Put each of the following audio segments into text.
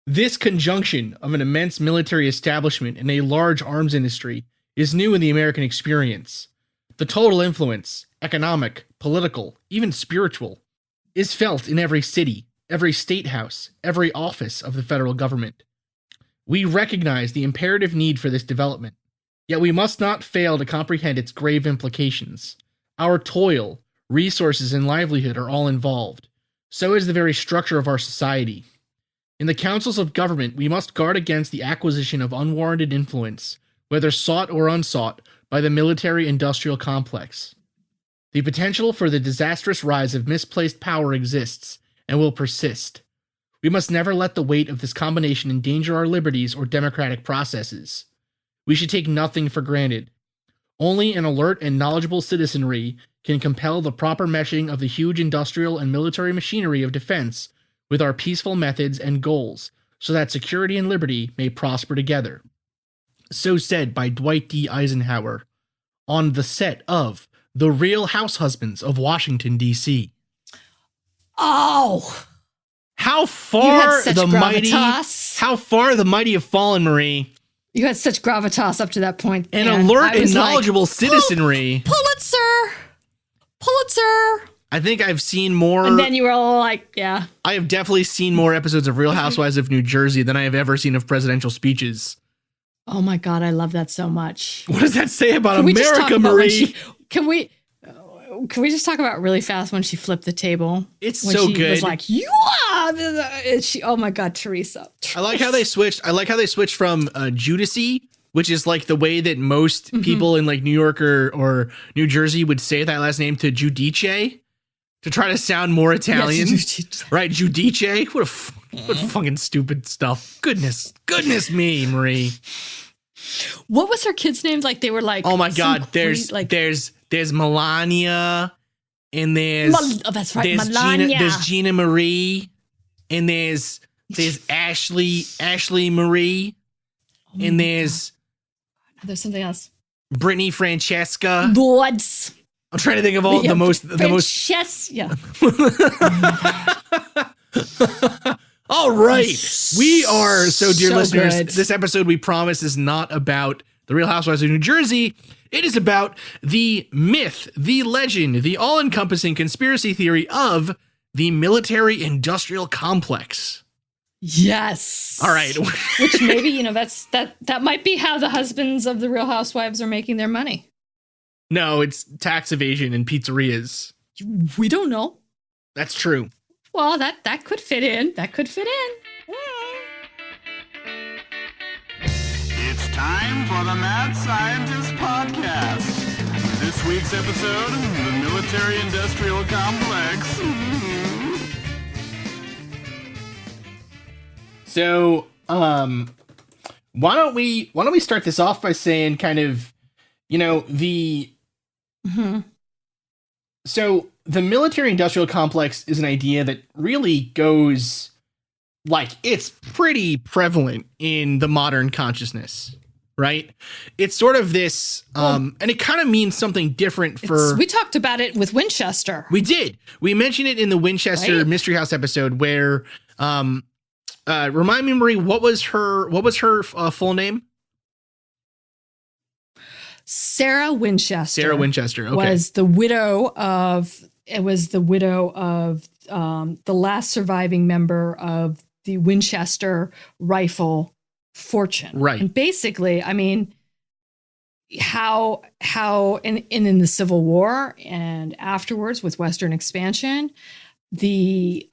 This conjunction of an immense military establishment and a large arms industry is new in the American experience. The total influence, economic, political, even spiritual, is felt in every city, every state house, every office of the federal government. We recognize the imperative need for this development, yet we must not fail to comprehend its grave implications. Our toil, resources, and livelihood are all involved. So is the very structure of our society. In the councils of government, we must guard against the acquisition of unwarranted influence, whether sought or unsought, by the military-industrial complex. The potential for the disastrous rise of misplaced power exists and will persist. We must never let the weight of this combination endanger our liberties or democratic processes. We should take nothing for granted. Only an alert and knowledgeable citizenry can compel the proper meshing of the huge industrial and military machinery of defense with our peaceful methods and goals, so that security and liberty may prosper together. So said by Dwight D. Eisenhower on the set of The Real House Husbands of Washington, D.C. Oh! How far the mighty have fallen, Marie. You had such gravitas up to that point. An alert and knowledgeable citizenry. Pulitzer! I think I've seen more. And then you were all like, yeah. I have definitely seen more episodes of Real Housewives of New Jersey than I have ever seen of presidential speeches. Oh my God, I love that so much. What does that say about America, Marie? Can we just talk about really fast when she flipped the table? It's so good. She was like, you are. Oh my God, Teresa. I like how they switched from Judici, which is like the way that most people in like New York or New Jersey would say that last name, to Giudice, to try to sound more Italian. Yes, right, Giudice? What fucking stupid stuff. Goodness me, Marie. What was her kids' names? Like they were like, oh my God, there's Melania, and there's that's right, Melania. There's Gina Marie, and there's Ashley Marie, and there's something else. Brittany Francesca. Lords. I'm trying to think of all the most. Yeah. All right. We are, so dear listeners, good. This episode, we promise, is not about the Real Housewives of New Jersey. It is about the myth, the legend, the all-encompassing conspiracy theory of the military-industrial complex. Yes. All right. Which maybe, that might be how the husbands of the Real Housewives are making their money. No, it's tax evasion and pizzerias. We don't know. That's true. Well, that could fit in. It's time for the Mad Scientist Podcast. This week's episode, the military-industrial complex. So, why don't we start this off by saying kind of, the... Mm-hmm. So the military-industrial complex is an idea that really goes, it's pretty prevalent in the modern consciousness, right? It's sort of this, and it kind of means something different for... We talked about it with Winchester. We did. We mentioned it in the Winchester Mystery House episode where, remind me, Marie, what was her full name? Sarah Winchester. Okay. Was the widow of the last surviving member of the Winchester rifle fortune. Right. And basically, I mean, how in the Civil War and afterwards with Western expansion, the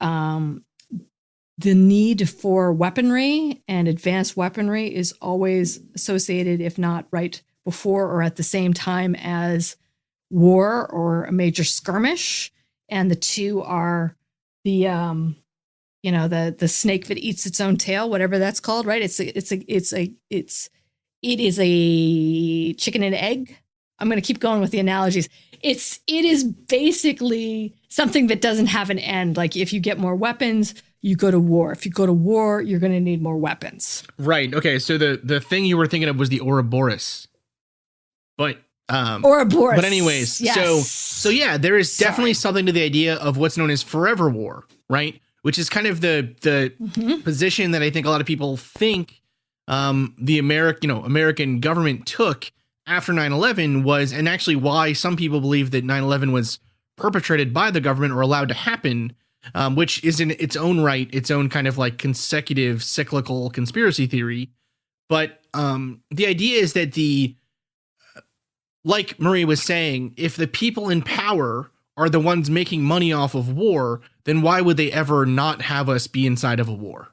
need for weaponry and advanced weaponry is always associated, if not right before or at the same time as war or a major skirmish, and the two are the snake that eats its own tail, whatever that's called, right? It is a chicken and egg. I'm going to keep going with the analogies. It is basically something that doesn't have an end. Like if you get more weapons, you go to war. If you go to war, you're going to need more weapons. Right. Okay. So the thing you were thinking of was the Ouroboros. But Ouroboros. But anyways, yes. so yeah, there is definitely something to the idea of what's known as forever war, right? which is kind of the position that I think a lot of people think the American government took after 9/11 was, and actually why some people believe that 9/11 was perpetrated by the government or allowed to happen, which is in its own right, its own kind of like consecutive cyclical conspiracy theory. But the idea is that like Marie was saying, if the people in power are the ones making money off of war, then why would they ever not have us be inside of a war?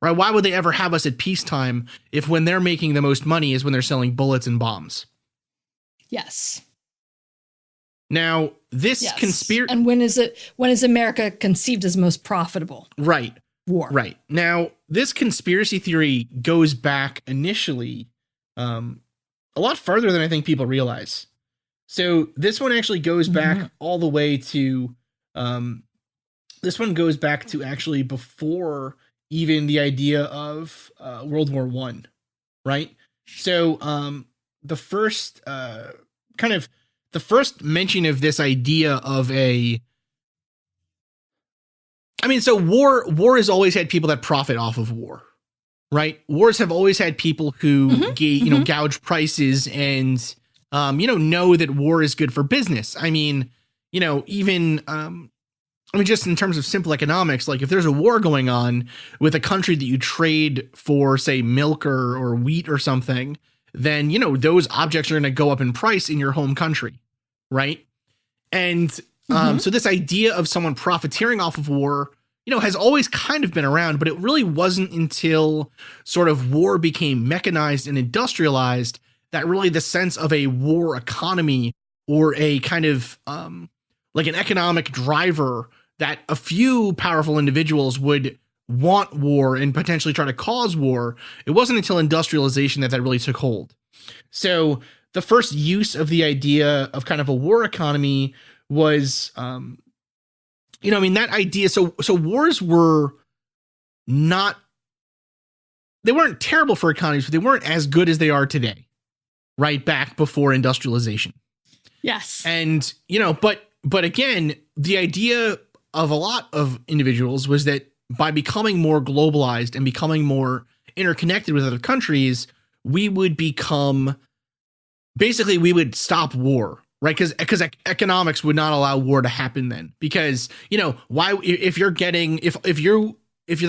Right? Why would they ever have us at peacetime if when they're making the most money is when they're selling bullets and bombs? Yes. Now, this conspiracy... And when is America conceived as most profitable? Right. War. Right. Now, this conspiracy theory goes back initially a lot farther than I think people realize. So this one actually goes back all the way to... this one goes back to actually before even the idea of World War I, right? So the first the first mention of this idea of so war has always had people that profit off of war, right? Wars have always had people who gouge prices and know that war is good for business. Just in terms of simple economics, like if there's a war going on with a country that you trade for, say, milk or wheat or something, then, those objects are going to go up in price in your home country, right? And so this idea of someone profiteering off of war, has always kind of been around, but it really wasn't until sort of war became mechanized and industrialized that really the sense of a war economy or a kind of like an economic driver that a few powerful individuals would want war and potentially try to cause war. It wasn't until industrialization that really took hold. So the first use of the idea of kind of a war economy was, that idea. So wars were they weren't terrible for economies, but they weren't as good as they are today, right? Back before industrialization. Yes. And, but again, the idea of a lot of individuals was that by becoming more globalized and becoming more interconnected with other countries, we would stop war, right? Because economics would not allow war to happen then. Because, why, if the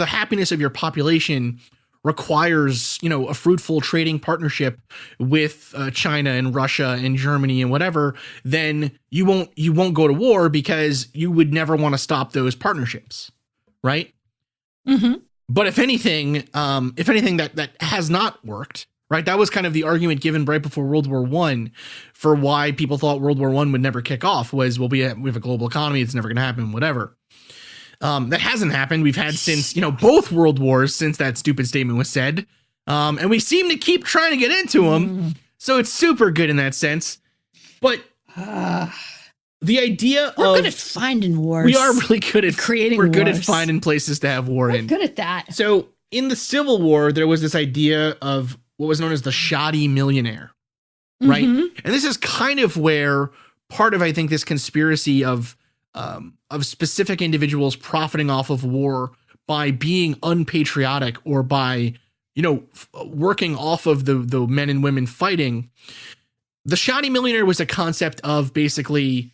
happiness of your population requires, a fruitful trading partnership with China and Russia and Germany and whatever, then you won't go to war because you would never want to stop those partnerships, right? But if anything that has not worked, right? That was kind of the argument given right before World War I for why people thought World War I would never kick off was, well, we have a global economy, it's never going to happen, whatever. That hasn't happened. We've had since, both world wars since that stupid statement was said. And we seem to keep trying to get into them. So it's super good in that sense. But the idea we're good at finding wars. We are really good at creating We're wars. good at finding places to have war in. Good at that. So in the Civil War, there was this idea of what was known as the shoddy millionaire, right? And this is kind of where part of, I think, this conspiracy of specific individuals profiting off of war by being unpatriotic or by, working off of the men and women fighting. The shoddy millionaire was a concept of basically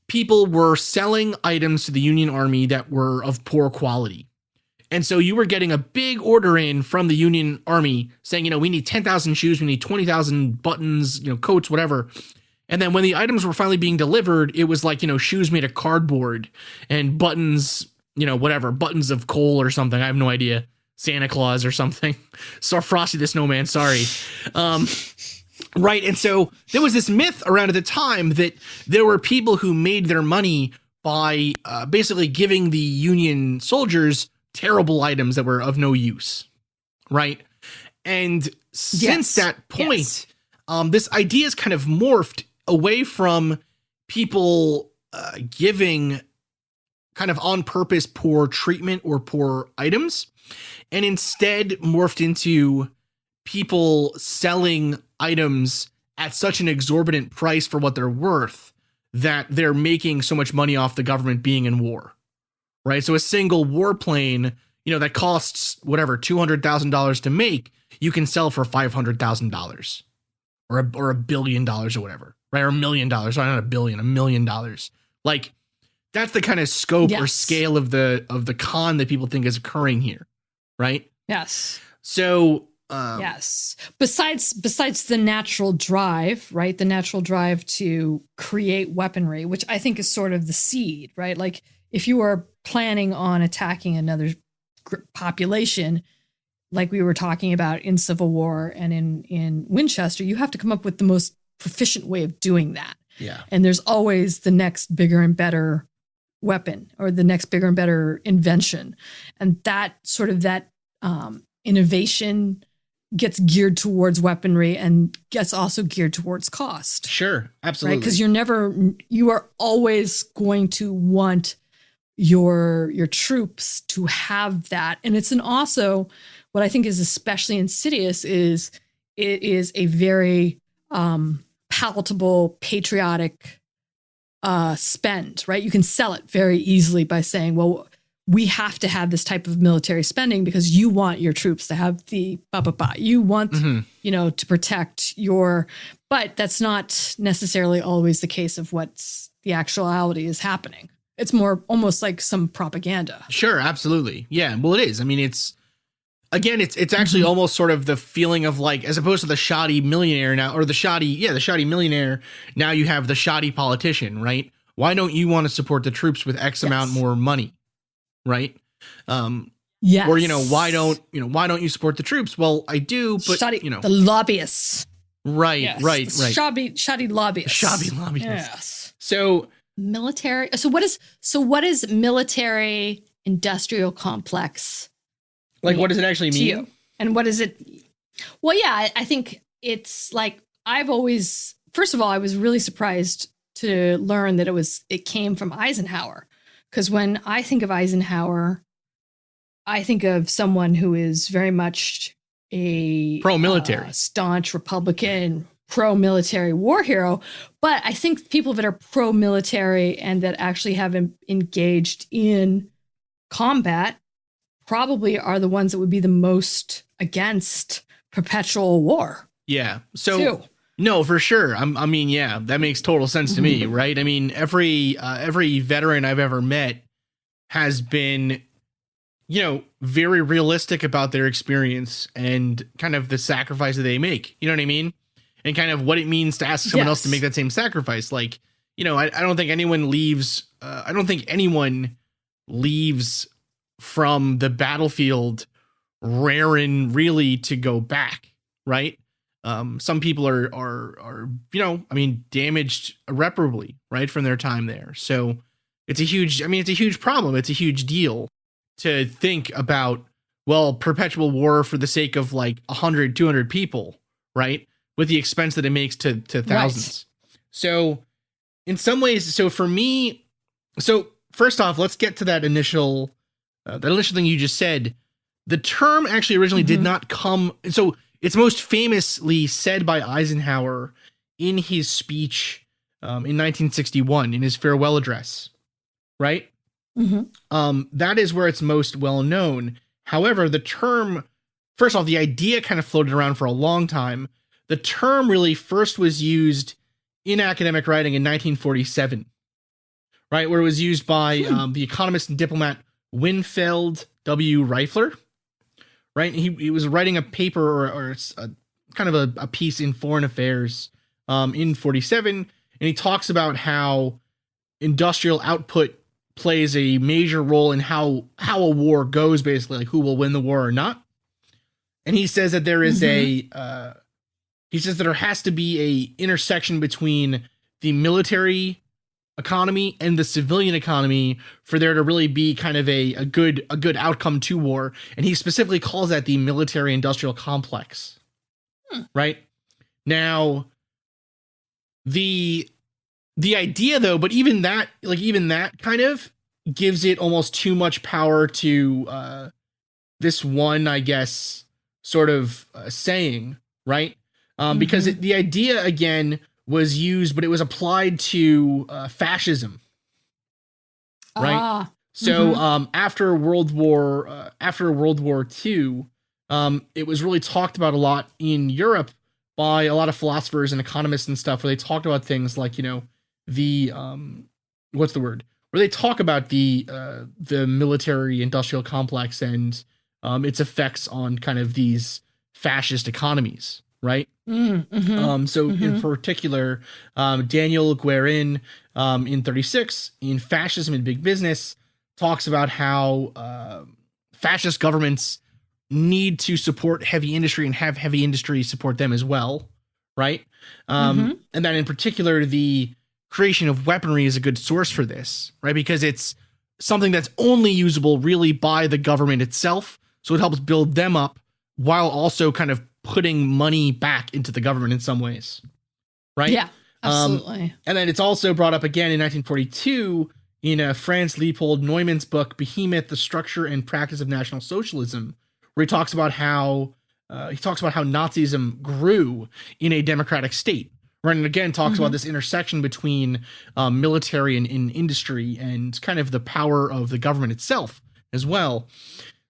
people were selling items to the Union Army that were of poor quality. And so you were getting a big order in from the Union Army saying, we need 10,000 shoes, we need 20,000 buttons, coats, whatever. And then when the items were finally being delivered, it was like, shoes made of cardboard and buttons, whatever, buttons of coal or something. I have no idea. Santa Claus or something. So Frosty the Snowman, sorry. Right. And so there was this myth around at the time that there were people who made their money by basically giving the Union soldiers terrible items that were of no use. Right. And since that point, this idea has kind of morphed away from people giving kind of on purpose poor treatment or poor items, and instead morphed into people selling items at such an exorbitant price for what they're worth that they're making so much money off the government being in war. right? So a single warplane, that costs whatever, $200,000 to make, you can sell for $500,000 or $1 billion or whatever, right? Or $1 million, sorry, not $1 billion, $1 million. Like, that's the kind of scope or scale of the con that people think is occurring here, right? Yes. So yes. Besides the natural drive, right? The natural drive to create weaponry, which I think is sort of the seed, right? Like, if you are planning on attacking another population, like we were talking about in Civil War and in Winchester, you have to come up with the most proficient way of doing that. Yeah. And there's always the next bigger and better weapon or the next bigger and better invention. And that sort of innovation gets geared towards weaponry and gets also geared towards cost. Sure, absolutely. Right? Because you are always going to want your troops to have that. And it's also what I think is especially insidious is it is a very palatable, patriotic spend, right? You can sell it very easily by saying, well, we have to have this type of military spending because you want your troops to have the you want, to protect but that's not necessarily always the case of what's the actuality is happening. It's more almost like some propaganda. Sure, absolutely. Yeah, well, it is. I mean, it's actually almost sort of the feeling of like, as opposed to the shoddy millionaire now, or the shoddy millionaire, now you have the shoddy politician, right? Why don't you want to support the troops with X amount more money? Right. Yes. Or, why don't you support the troops? Well, I do, but the lobbyists. Right. Yes. Right. Shoddy lobbyists. Shoddy lobbyists. Yes. So military. So what is military industrial complex? Like, what does it actually mean? You? And what is it? Well, yeah, I think it's like, first of all, I was really surprised to learn that it came from Eisenhower. Because when I think of Eisenhower, I think of someone who is very much a pro-military, staunch Republican, pro-military war hero. But I think people that are pro-military and that actually have engaged in combat probably are the ones that would be the most against perpetual war. Yeah. So no, for sure. I mean, yeah, that makes total sense to me, right? I mean, every veteran I've ever met has been, very realistic about their experience and kind of the sacrifice that they make. You know what I mean? And kind of what it means to ask someone else to make that same sacrifice. Like, I don't think anyone leaves. I don't think anyone leaves from the battlefield raring really to go back, right? Some people are damaged irreparably, right, from their time there. So it's a huge problem. It's a huge deal to think about, well, perpetual war for the sake of like 100, 200 people, right? With the expense that it makes to thousands. Right. So in some ways, for me, first off, let's get to that initial thing you just said. The term actually originally did not come. So it's most famously said by Eisenhower in his speech in 1961, in his farewell address, right? That is where it's most well known. However, the term, first off, the idea kind of floated around for a long time. The term really first was used in academic writing in 1947, right? Where it was used by the economist and diplomat Winfield W. Reifler. Right. He was writing a paper or kind of a piece in Foreign Affairs in 47. And he talks about how industrial output plays a major role in how a war goes, basically, like who will win the war or not. And he says that there is there has to be a intersection between the military economy and the civilian economy for there to really be kind of a good outcome to war. And he specifically calls that the military industrial complex. Right now, the idea though, but even that kind of gives it almost too much power to this one, I guess, sort of saying, right? Because the idea again was used, but it was applied to fascism, right? So after World War II, it was really talked about a lot in Europe by a lot of philosophers and economists and stuff, where they talked about things like, the what's the word? Where they talk about the military industrial complex and its effects on kind of these fascist economies, right? In particular, Daniel Guerin in 36 in Fascism and Big Business talks about how fascist governments need to support heavy industry and have heavy industry support them as well, right? And then in particular, the creation of weaponry is a good source for this, right? Because it's something that's only usable really by the government itself. So it helps build them up while also kind of putting money back into the government in some ways, right? Yeah, absolutely. And then it's also brought up again in 1942 in Franz Leopold Neumann's book, Behemoth, The Structure and Practice of National Socialism, where he talks about how Nazism grew in a democratic state. Right, and again, talks about this intersection between military and industry and kind of the power of the government itself as well.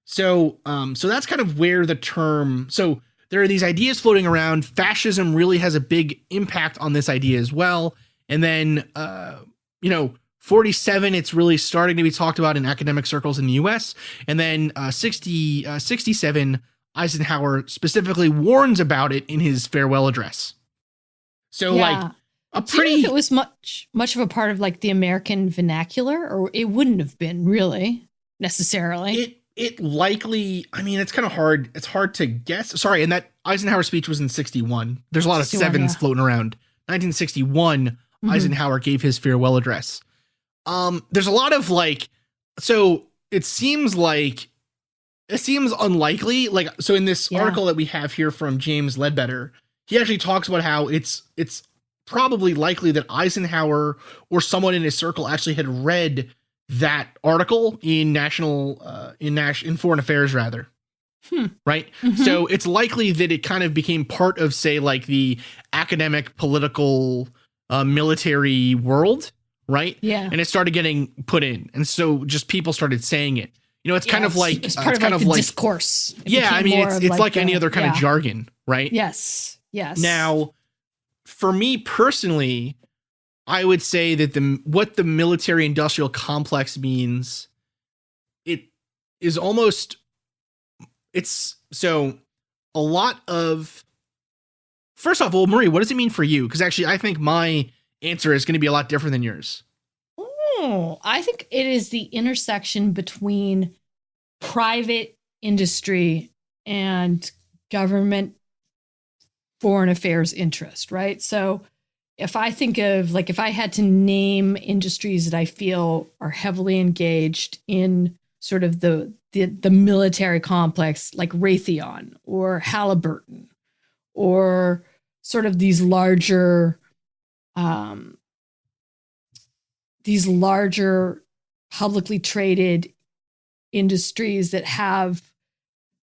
So that's kind of where the term. So there are these ideas floating around. Fascism really has a big impact on this idea as well. And then, 47, it's really starting to be talked about in academic circles in the U.S. And then 67, Eisenhower specifically warns about it in his farewell address. So like a pretty, if it was much of a part of like the American vernacular, or it wouldn't have been really necessarily. It likely, I mean, it's kind of hard. It's hard to guess. Sorry. And that Eisenhower speech was in 61. There's a lot of sevens floating around. 1961, Eisenhower gave his farewell address. There's a lot of like, so it seems unlikely. Like, so in this article that we have here from James Ledbetter, he actually talks about how it's probably likely that Eisenhower or someone in his circle actually had read that article in Foreign Affairs, rather. Right. So it's likely that it kind of became part of, say, like the academic, political, military world. Right. Yeah. And it started getting put in. And so just people started saying it. It's kind of like it's kind of like discourse. I mean, it's like any other kind of jargon. Right. Yes. Now, for me personally, I would say that what the military industrial complex means, it is almost, it's so a lot of, first off, well, Marie, what does it mean for you? Because actually, I think my answer is going to be a lot different than yours. Oh, I think it is the intersection between private industry and government foreign affairs interest, right? So if I think of, like, if I had to name industries that I feel are heavily engaged in sort of the military complex, like Raytheon or Halliburton, or sort of these larger publicly traded industries that have,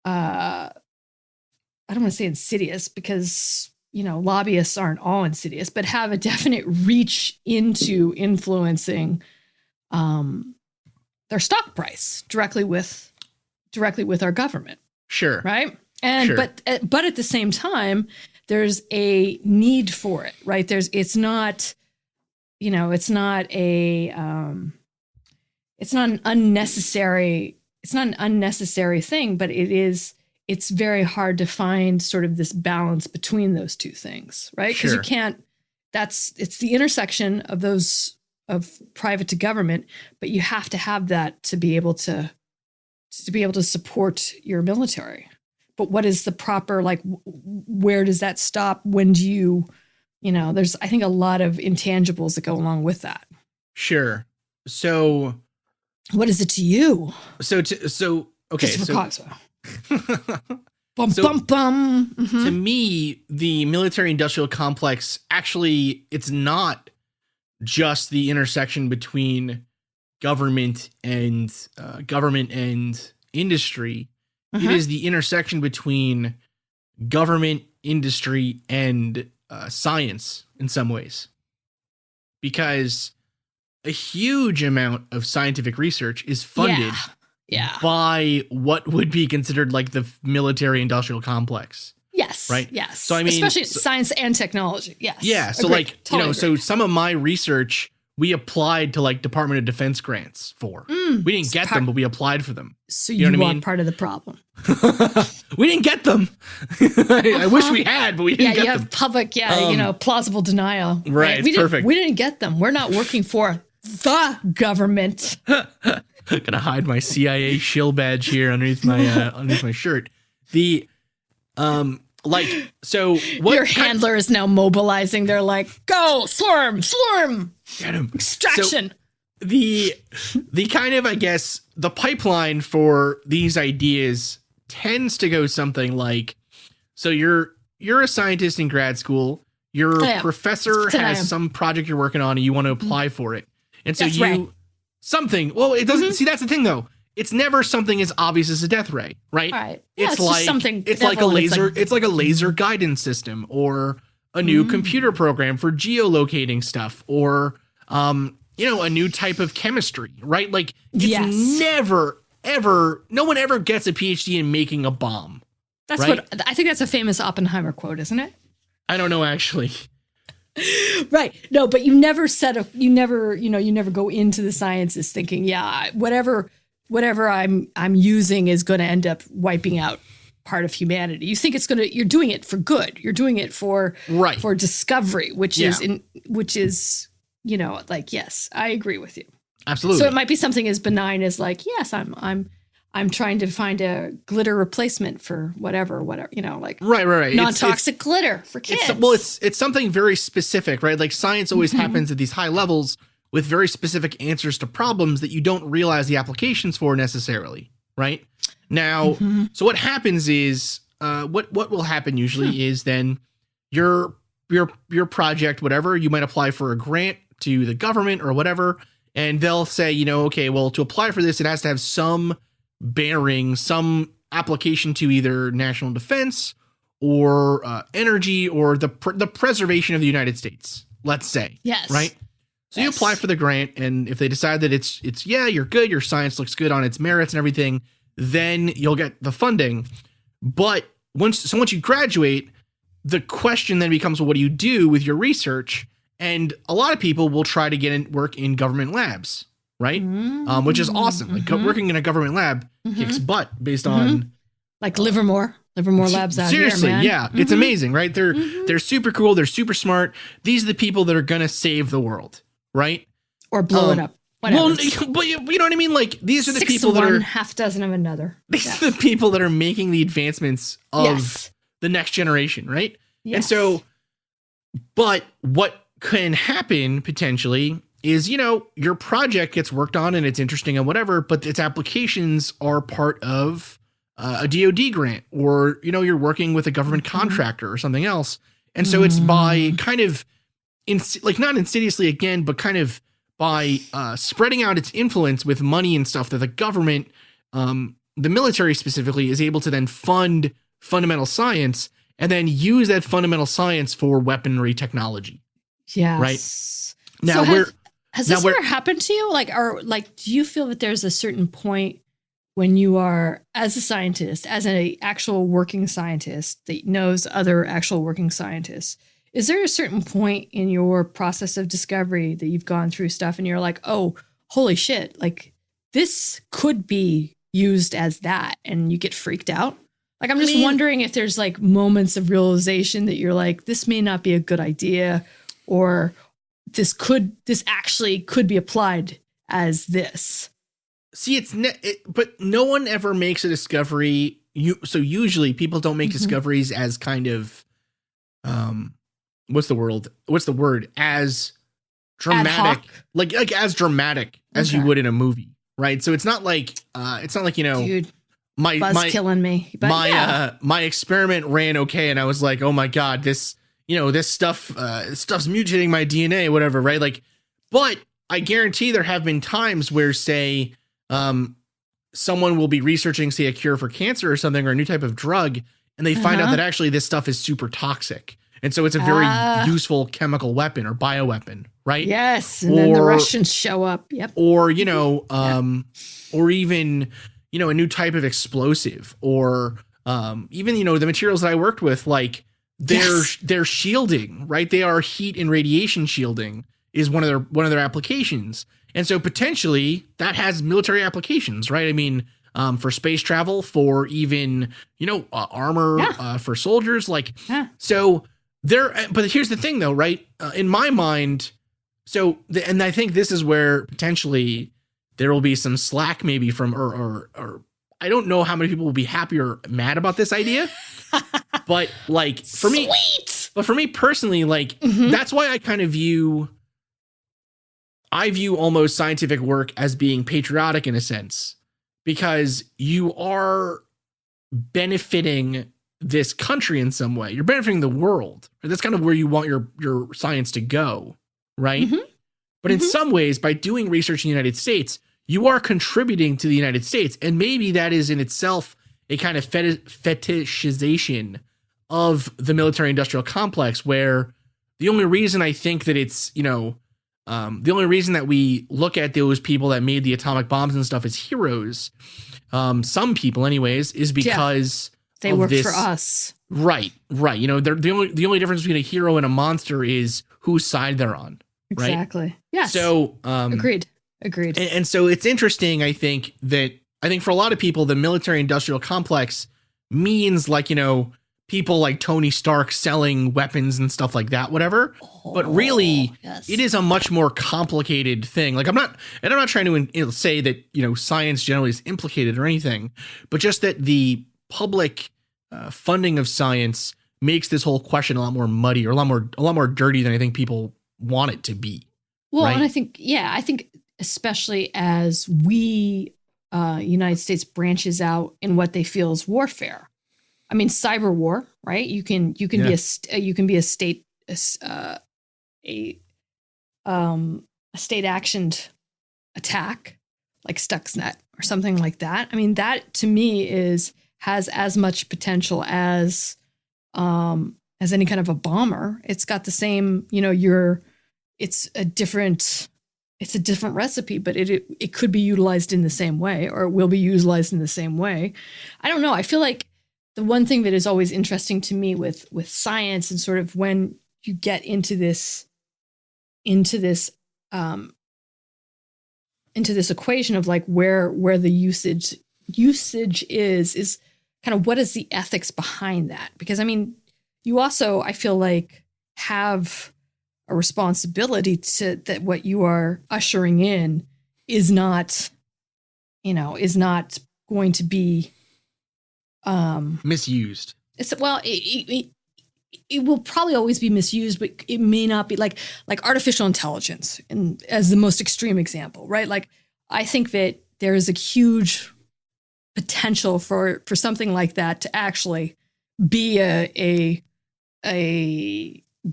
I don't want to say insidious, because, lobbyists aren't all insidious, but have a definite reach into influencing their stock price directly with our government. Sure. Right. And sure. But at the same time, there's a need for it, right? It's not an unnecessary thing, but it's very hard to find sort of this balance between those two things, right? Because sure. It's the intersection of those, of private to government, but you have to have that to be able to support your military. But what is the proper, like, where does that stop? When do you, there's, I think, a lot of intangibles that go along with that. Sure. So what is it to you? Okay. Bum, bum, bum. To me, the military industrial complex, actually, it's not just the intersection between government and industry. It is the intersection between government, industry, and science in some ways. Because a huge amount of scientific research is funded by what would be considered like the military industrial complex. Yes. Right. Yes. So I mean, especially science and technology. Yes. Yeah. So Agreed. like, Totally so agreed. some of my research we applied to like Department of Defense grants for. We didn't get them, but we applied for them. So you know what I are mean? part of the problem. We didn't get them. I wish we had, but we didn't get you them. have public, plausible denial. Right. It's perfect. We didn't get them. We're not working for the government. Gonna hide my CIA shill badge here underneath my shirt. The so what your handler is now mobilizing. They're like, go swarm, get him, extraction. So the kind of, I guess, the pipeline for these ideas tends to go something like, so you're a scientist in grad school, your professor has some project you're working on and you want to apply for it. And so well, it doesn't see, that's the thing though. It's never something as obvious as a death ray, right? All right. Yeah, it's like something. It's like a laser. It's like a laser guidance system, or a new computer program for geolocating stuff, or a new type of chemistry, right? Like it's never ever. No one ever gets a PhD in making a bomb. That's right? what I think. That's a famous Oppenheimer quote, isn't it? I don't know actually. Right. No, but you never you never go into the sciences thinking, whatever I'm using is going to end up wiping out part of humanity. You think you're doing it for good. You're doing it for discovery, which is, yes, I agree with you. Absolutely. So it might be something as benign as like, yes, I'm trying to find a glitter replacement for whatever, like right. Non-toxic glitter for kids. It's something very specific, right? Like science always happens at these high levels with very specific answers to problems that you don't realize the applications for necessarily, right? Now, so what happens is, what will happen usually is then your project, whatever, you might apply for a grant to the government or whatever, and they'll say, okay, well, to apply for this, it has to have some bearing, some application to either national defense or energy or the preservation of the United States, let's say. Yes. Right? So you apply for the grant, and if they decide that it's you're good, your science looks good on its merits and everything, then you'll get the funding. But once you graduate, the question then becomes, well, what do you do with your research? And a lot of people will try to get work in government labs, right? Which is awesome. Like working in a government lab kicks butt based on like Livermore labs out seriously, here, man. yeah, it's amazing, right? They're super cool. They're super smart. These are the people that are gonna save the world. Right? Or blow it up. Whatever. Well, but you know what I mean? Like, these are the Six people of that one, are half dozen of another. These are the people that are making the advancements of the next generation, right? Yes. And so, but what can happen potentially is, your project gets worked on and it's interesting and whatever, but its applications are part of a DoD grant, or, you're working with a government contractor or something else. And so it's by kind of, not insidiously again, but kind of by spreading out its influence with money and stuff that the government, the military specifically, is able to then fund fundamental science and then use that fundamental science for weaponry technology. Yes. Right. Now, so has this ever happened to you? Do you feel that there's a certain point when you are, as a scientist, as an actual working scientist that knows other actual working scientists, is there a certain point in your process of discovery that you've gone through stuff and you're like, oh, holy shit, like this could be used as that, and you get freaked out? Like, I'm just wondering if there's like moments of realization that you're like, this may not be a good idea, or this actually could be applied as this. See, but no one ever makes a discovery. So usually people don't make discoveries as kind of, what's the word? As dramatic, like as dramatic as you would in a movie, right? So it's not like, Dude, my killing me. But my experiment ran okay, and I was like, oh my god, this stuff's mutating my DNA, whatever, right? Like, but I guarantee there have been times where, say, someone will be researching, say, a cure for cancer or something, or a new type of drug, and they find out that actually this stuff is super toxic. And so it's a very Ah. useful chemical weapon or bioweapon, right? Yes, and then the Russians show up. Yep. Or, or even, a new type of explosive, or even, the materials that I worked with, like their shielding, right? They are heat and radiation shielding is one of their applications. And so potentially that has military applications, right? I mean, for space travel, for even, armor, for soldiers, so there, but here's the thing though, right? In my mind, and I think this is where potentially there will be some slack maybe from, or I don't know how many people will be happy or mad about this idea, but for me personally, that's why I kind of view almost scientific work as being patriotic in a sense, because you are benefiting this country in some way. You're benefiting the world. That's kind of where you want your science to go, right? Mm-hmm. But in some ways, by doing research in the United States, you are contributing to the United States. And maybe that is in itself a kind of fetishization of the military industrial complex, where the only reason I think that it's, the only reason that we look at those people that made the atomic bombs and stuff as heroes, some people anyways, is because they work for us. Right. They're the only difference between a hero and a monster is whose side they're on. Right? Exactly. Yes. So, agreed. And so it's interesting, I think for a lot of people, the military industrial complex means people like Tony Stark selling weapons and stuff like that, whatever. But really, It is a much more complicated thing. I'm not trying to say that, science generally is implicated or anything, but just that the public funding of science makes this whole question a lot more muddy, or a lot more dirty than I think people want it to be. Well, right? And I think especially as we, United States branches out in what they feel is warfare. I mean, cyber war, right? You can be a state actioned attack like Stuxnet or something like that. I mean, that to me has as much potential as any kind of a bomber. It's got the same, it's a different recipe, but it could be utilized in the same way, or it will be utilized in the same way. I don't know. I feel like the one thing that is always interesting to me with science, and sort of when you get into this equation of where the usage is kind of what is the ethics behind that? Because I mean, you also, I feel like, have a responsibility to that what you are ushering in is not going to be misused. It will probably always be misused, but it may not be like artificial intelligence, and as the most extreme example, right? I think that there is a huge potential for something like that to actually be a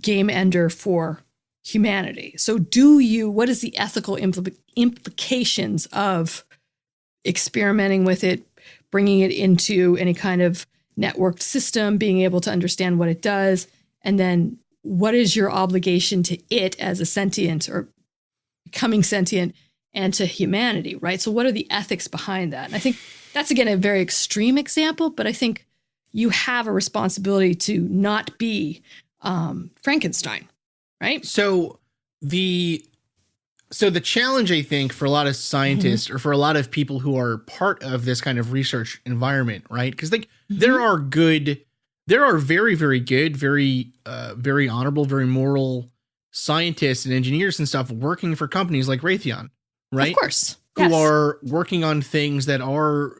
game ender for humanity. So what is the ethical implications of experimenting with it, bringing it into any kind of networked system, being able to understand what it does, and then what is your obligation to it as a sentient or becoming sentient, and to humanity, right? So what are the ethics behind that? And I think that's, again, a very extreme example, but I think you have a responsibility to not be Frankenstein, right? So the challenge, I think, for a lot of scientists, or for a lot of people who are part of this kind of research environment, right? Because there are very, very good, very honorable, very moral scientists and engineers and stuff working for companies like Raytheon, right? Of course. Who are working on things that are,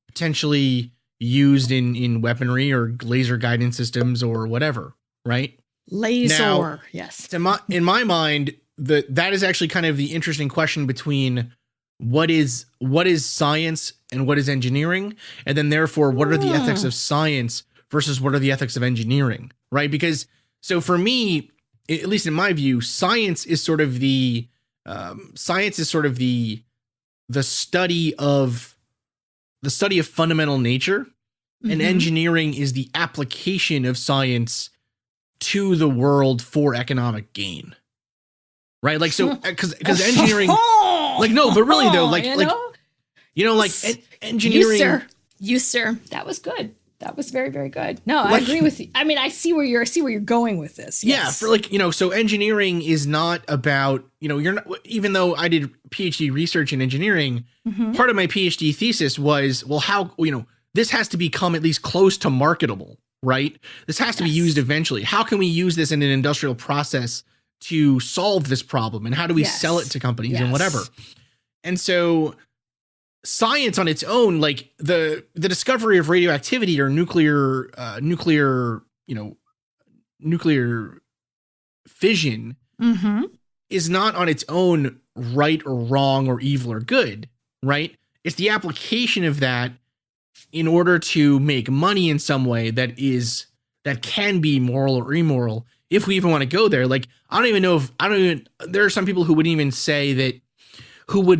potentially used in weaponry or laser guidance systems or whatever, right? Laser, now, yes. In my mind, that is actually kind of the interesting question between what is science and what is engineering, and then therefore what are the ethics of science versus what are the ethics of engineering, right? Because so for me, at least in my view, science is sort of the study of fundamental nature, and engineering is the application of science to the world for economic gain. Right? Like, so, because engineering, like, no, but really though, like, engineering. You, sir. That was good. That was very, very good. No, I agree with you. I mean, I see where you're going with this. Yes. Yeah. For like, so engineering is not about, you're not, even though I did PhD research in engineering, part of my PhD thesis was, well, how, this has to become at least close to marketable, right? This has to be used eventually. How can we use this in an industrial process to solve this problem? And how do we sell it to companies and whatever? And so science on its own, like the discovery of radioactivity or nuclear fission is not on its own right or wrong or evil or good, right? It's the application of that in order to make money in some way that can be moral or immoral, if we even want to go there. Like, there are some people who would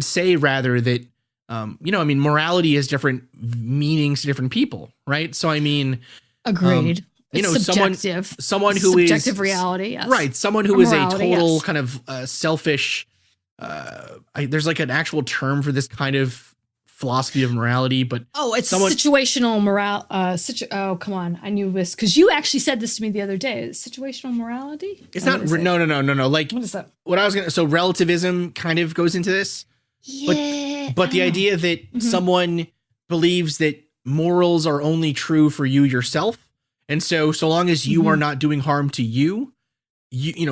say rather that, morality has different meanings to different people, right? So, I mean, agreed. Someone who is subjective reality, yes. Right? Someone who is a total kind of selfish. There's like an actual term for this kind of philosophy of morality, but it's situational morale. Oh, come on! I knew this because you actually said this to me the other day. Is situational morality? It's not. No. Like, what is that? What I was gonna. So relativism kind of goes into this. Yeah. But the idea that someone believes that morals are only true for you yourself, and so long as you are not doing harm to you,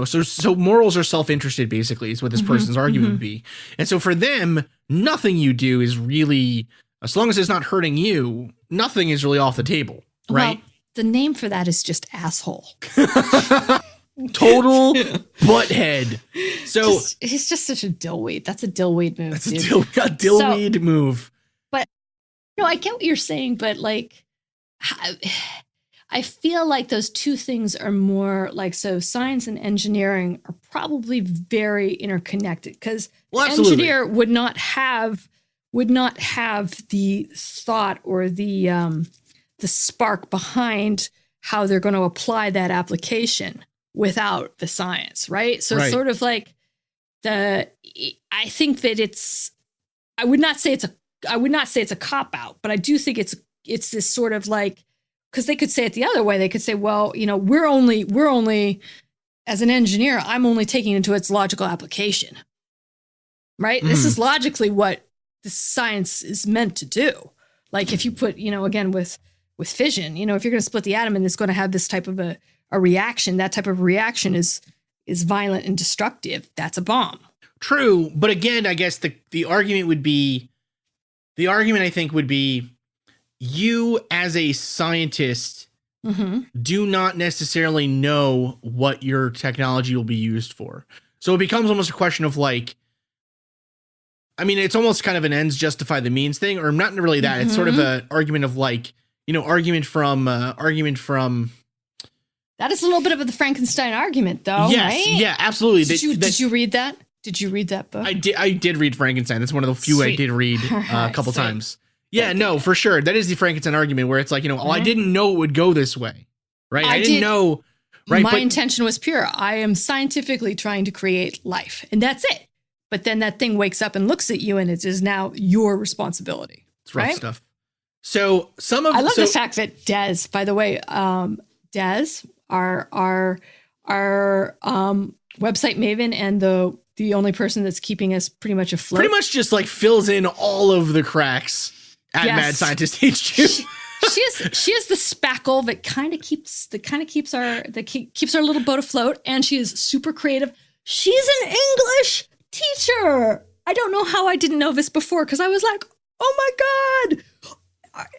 so morals are self-interested, basically, is what this person's argument would be. And so for them, nothing you do is really, as long as it's not hurting you, nothing is really off the table, right? Well, the name for that is just asshole. Total butthead. So he's just such a dillweed. That's a dillweed move. That's a dillweed move. But no, I get what you're saying, but like, I feel like those two things are more like, so science and engineering are probably very interconnected, because engineer would not have the thought or the spark behind how they're going to apply that application without the science, right? So it's sort of like I think that I would not say it's a cop out, but I do think it's this sort of like, because they could say it the other way. They could say, well, we're only as an engineer, I'm only taking it into its logical application, right? This is logically what the science is meant to do. Like if you put, again, with fission, if you're going to split the atom and it's going to have this type of a reaction, that type of reaction is violent and destructive. That's a bomb. True. But again, I guess the argument would be, you as a scientist do not necessarily know what your technology will be used for. So it becomes almost a question of like, I mean, it's almost kind of an ends justify the means thing, or not really that. It's sort of an argument of like, argument from. That is a little bit of the Frankenstein argument, though. Yes, right? Yeah, absolutely. Did you read that? Did you read that book? I did read Frankenstein. That's one of the few I did read a couple times. Yeah, no, for sure. That is the Frankenstein argument where it's like, I didn't know it would go this way, right? I didn't know. Right. My intention was pure. I am scientifically trying to create life, and that's it. But then that thing wakes up and looks at you, and it is now your responsibility. It's rough stuff. So I love the fact that Des, by the way, Des, our website maven and the only person that's keeping us pretty much afloat. Pretty much just like fills in all of the cracks at Mad Scientist HQ. She is the spackle that kind of keeps our little boat afloat, and she is super creative. She's an English teacher. I don't know how I didn't know this before, because I was like, oh my God,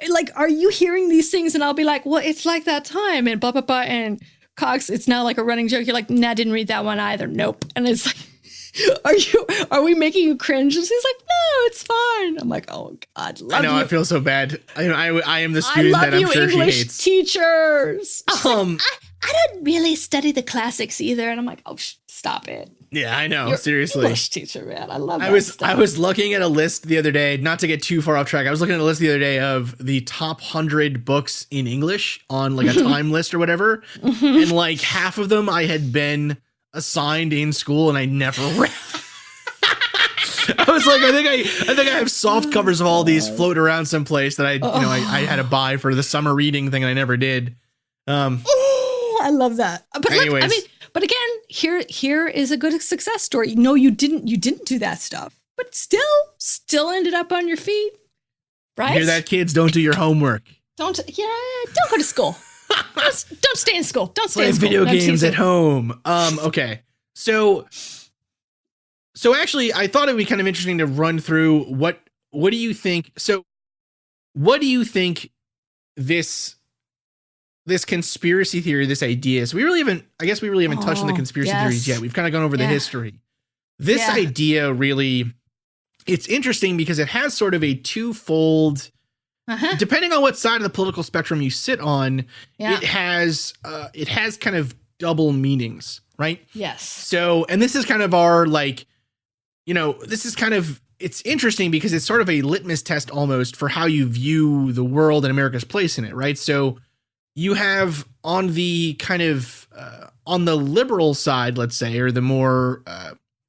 like, are you hearing these things? And I'll be like, well, it's like that time, and blah blah blah. And Cox, it's now like a running joke. You're like, nah, didn't read that one either. Nope. And it's like, are we making you cringe? And she's like, no, it's fine. I'm like, oh God, I know. I feel so bad. I am the student that I'm sure English she hates. Teachers. I don't really study the classics either. And I'm like, oh, stop it. Yeah, I know. Your Seriously. English teacher, man. I love that I was looking at a list the other day, not to get too far off track. I was looking at a list the other day of the top 100 books in English on like a time list or whatever. And like half of them I had been assigned in school and I never read. I was like, I think I have soft covers of all these floating around someplace that I had to buy for the summer reading thing and I never did. I love that. But anyways. look, I mean, but again, here is a good success story. No, you didn't do that stuff, but still ended up on your feet, right? You hear that, kids? Don't do your homework. Don't go to school. Don't stay in school. Don't stay Play in school. video games at home. Okay. So actually, I thought it would be kind of interesting to run through what do you think? So what do you think this conspiracy theory, this idea? So we really haven't touched on the conspiracy theories yet. We've kind of gone over the history. This idea really, it's interesting because it has sort of a twofold, depending on what side of the political spectrum you sit on, it has kind of double meanings, right? Yes. So, and this is kind of our it's interesting because it's sort of a litmus test almost for how you view the world and America's place in it, right? So you have on the kind of on the liberal side, let's say, or the more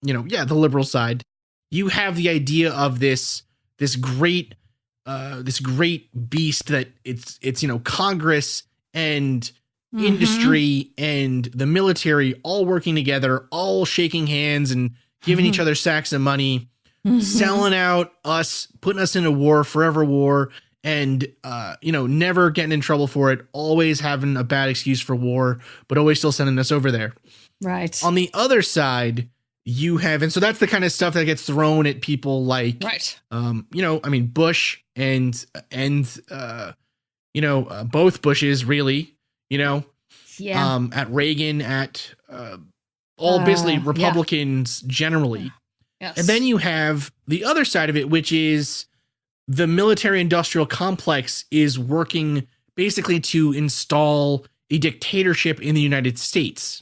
the liberal side, you have the idea of this great beast that it's Congress and industry and the military all working together, all shaking hands and giving each other sacks of money, selling out us, putting us in a war, forever war. And, never getting in trouble for it, always having a bad excuse for war, but always still sending us over there. Right. On the other side, you have, and so that's the kind of stuff that gets thrown at people like, Bush and both Bushes really, at Reagan, at all basically Republicans generally. Yes. And then you have the other side of it, which is the military industrial complex is working basically to install a dictatorship in the United States.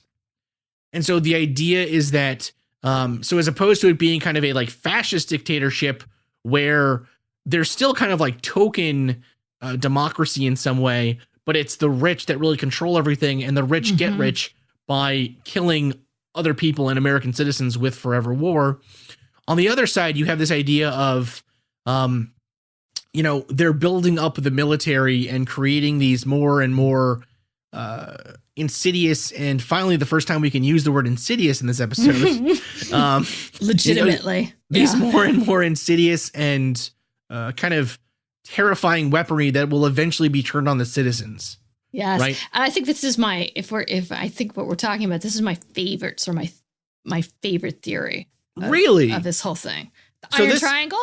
And so the idea is that, so as opposed to it being kind of a like fascist dictatorship where there's still kind of like token democracy in some way, but it's the rich that really control everything and the rich get rich by killing other people and American citizens with forever war. On the other side, you have this idea of, they're building up the military and creating these more and more insidious, and finally the first time we can use the word insidious in this episode. Legitimately. These more and more insidious and kind of terrifying weaponry that will eventually be turned on the citizens. Yes. Right? I think this is if I think what we're talking about, this is my favorite, sort of my favorite theory. Of this whole thing. The Iron Triangle?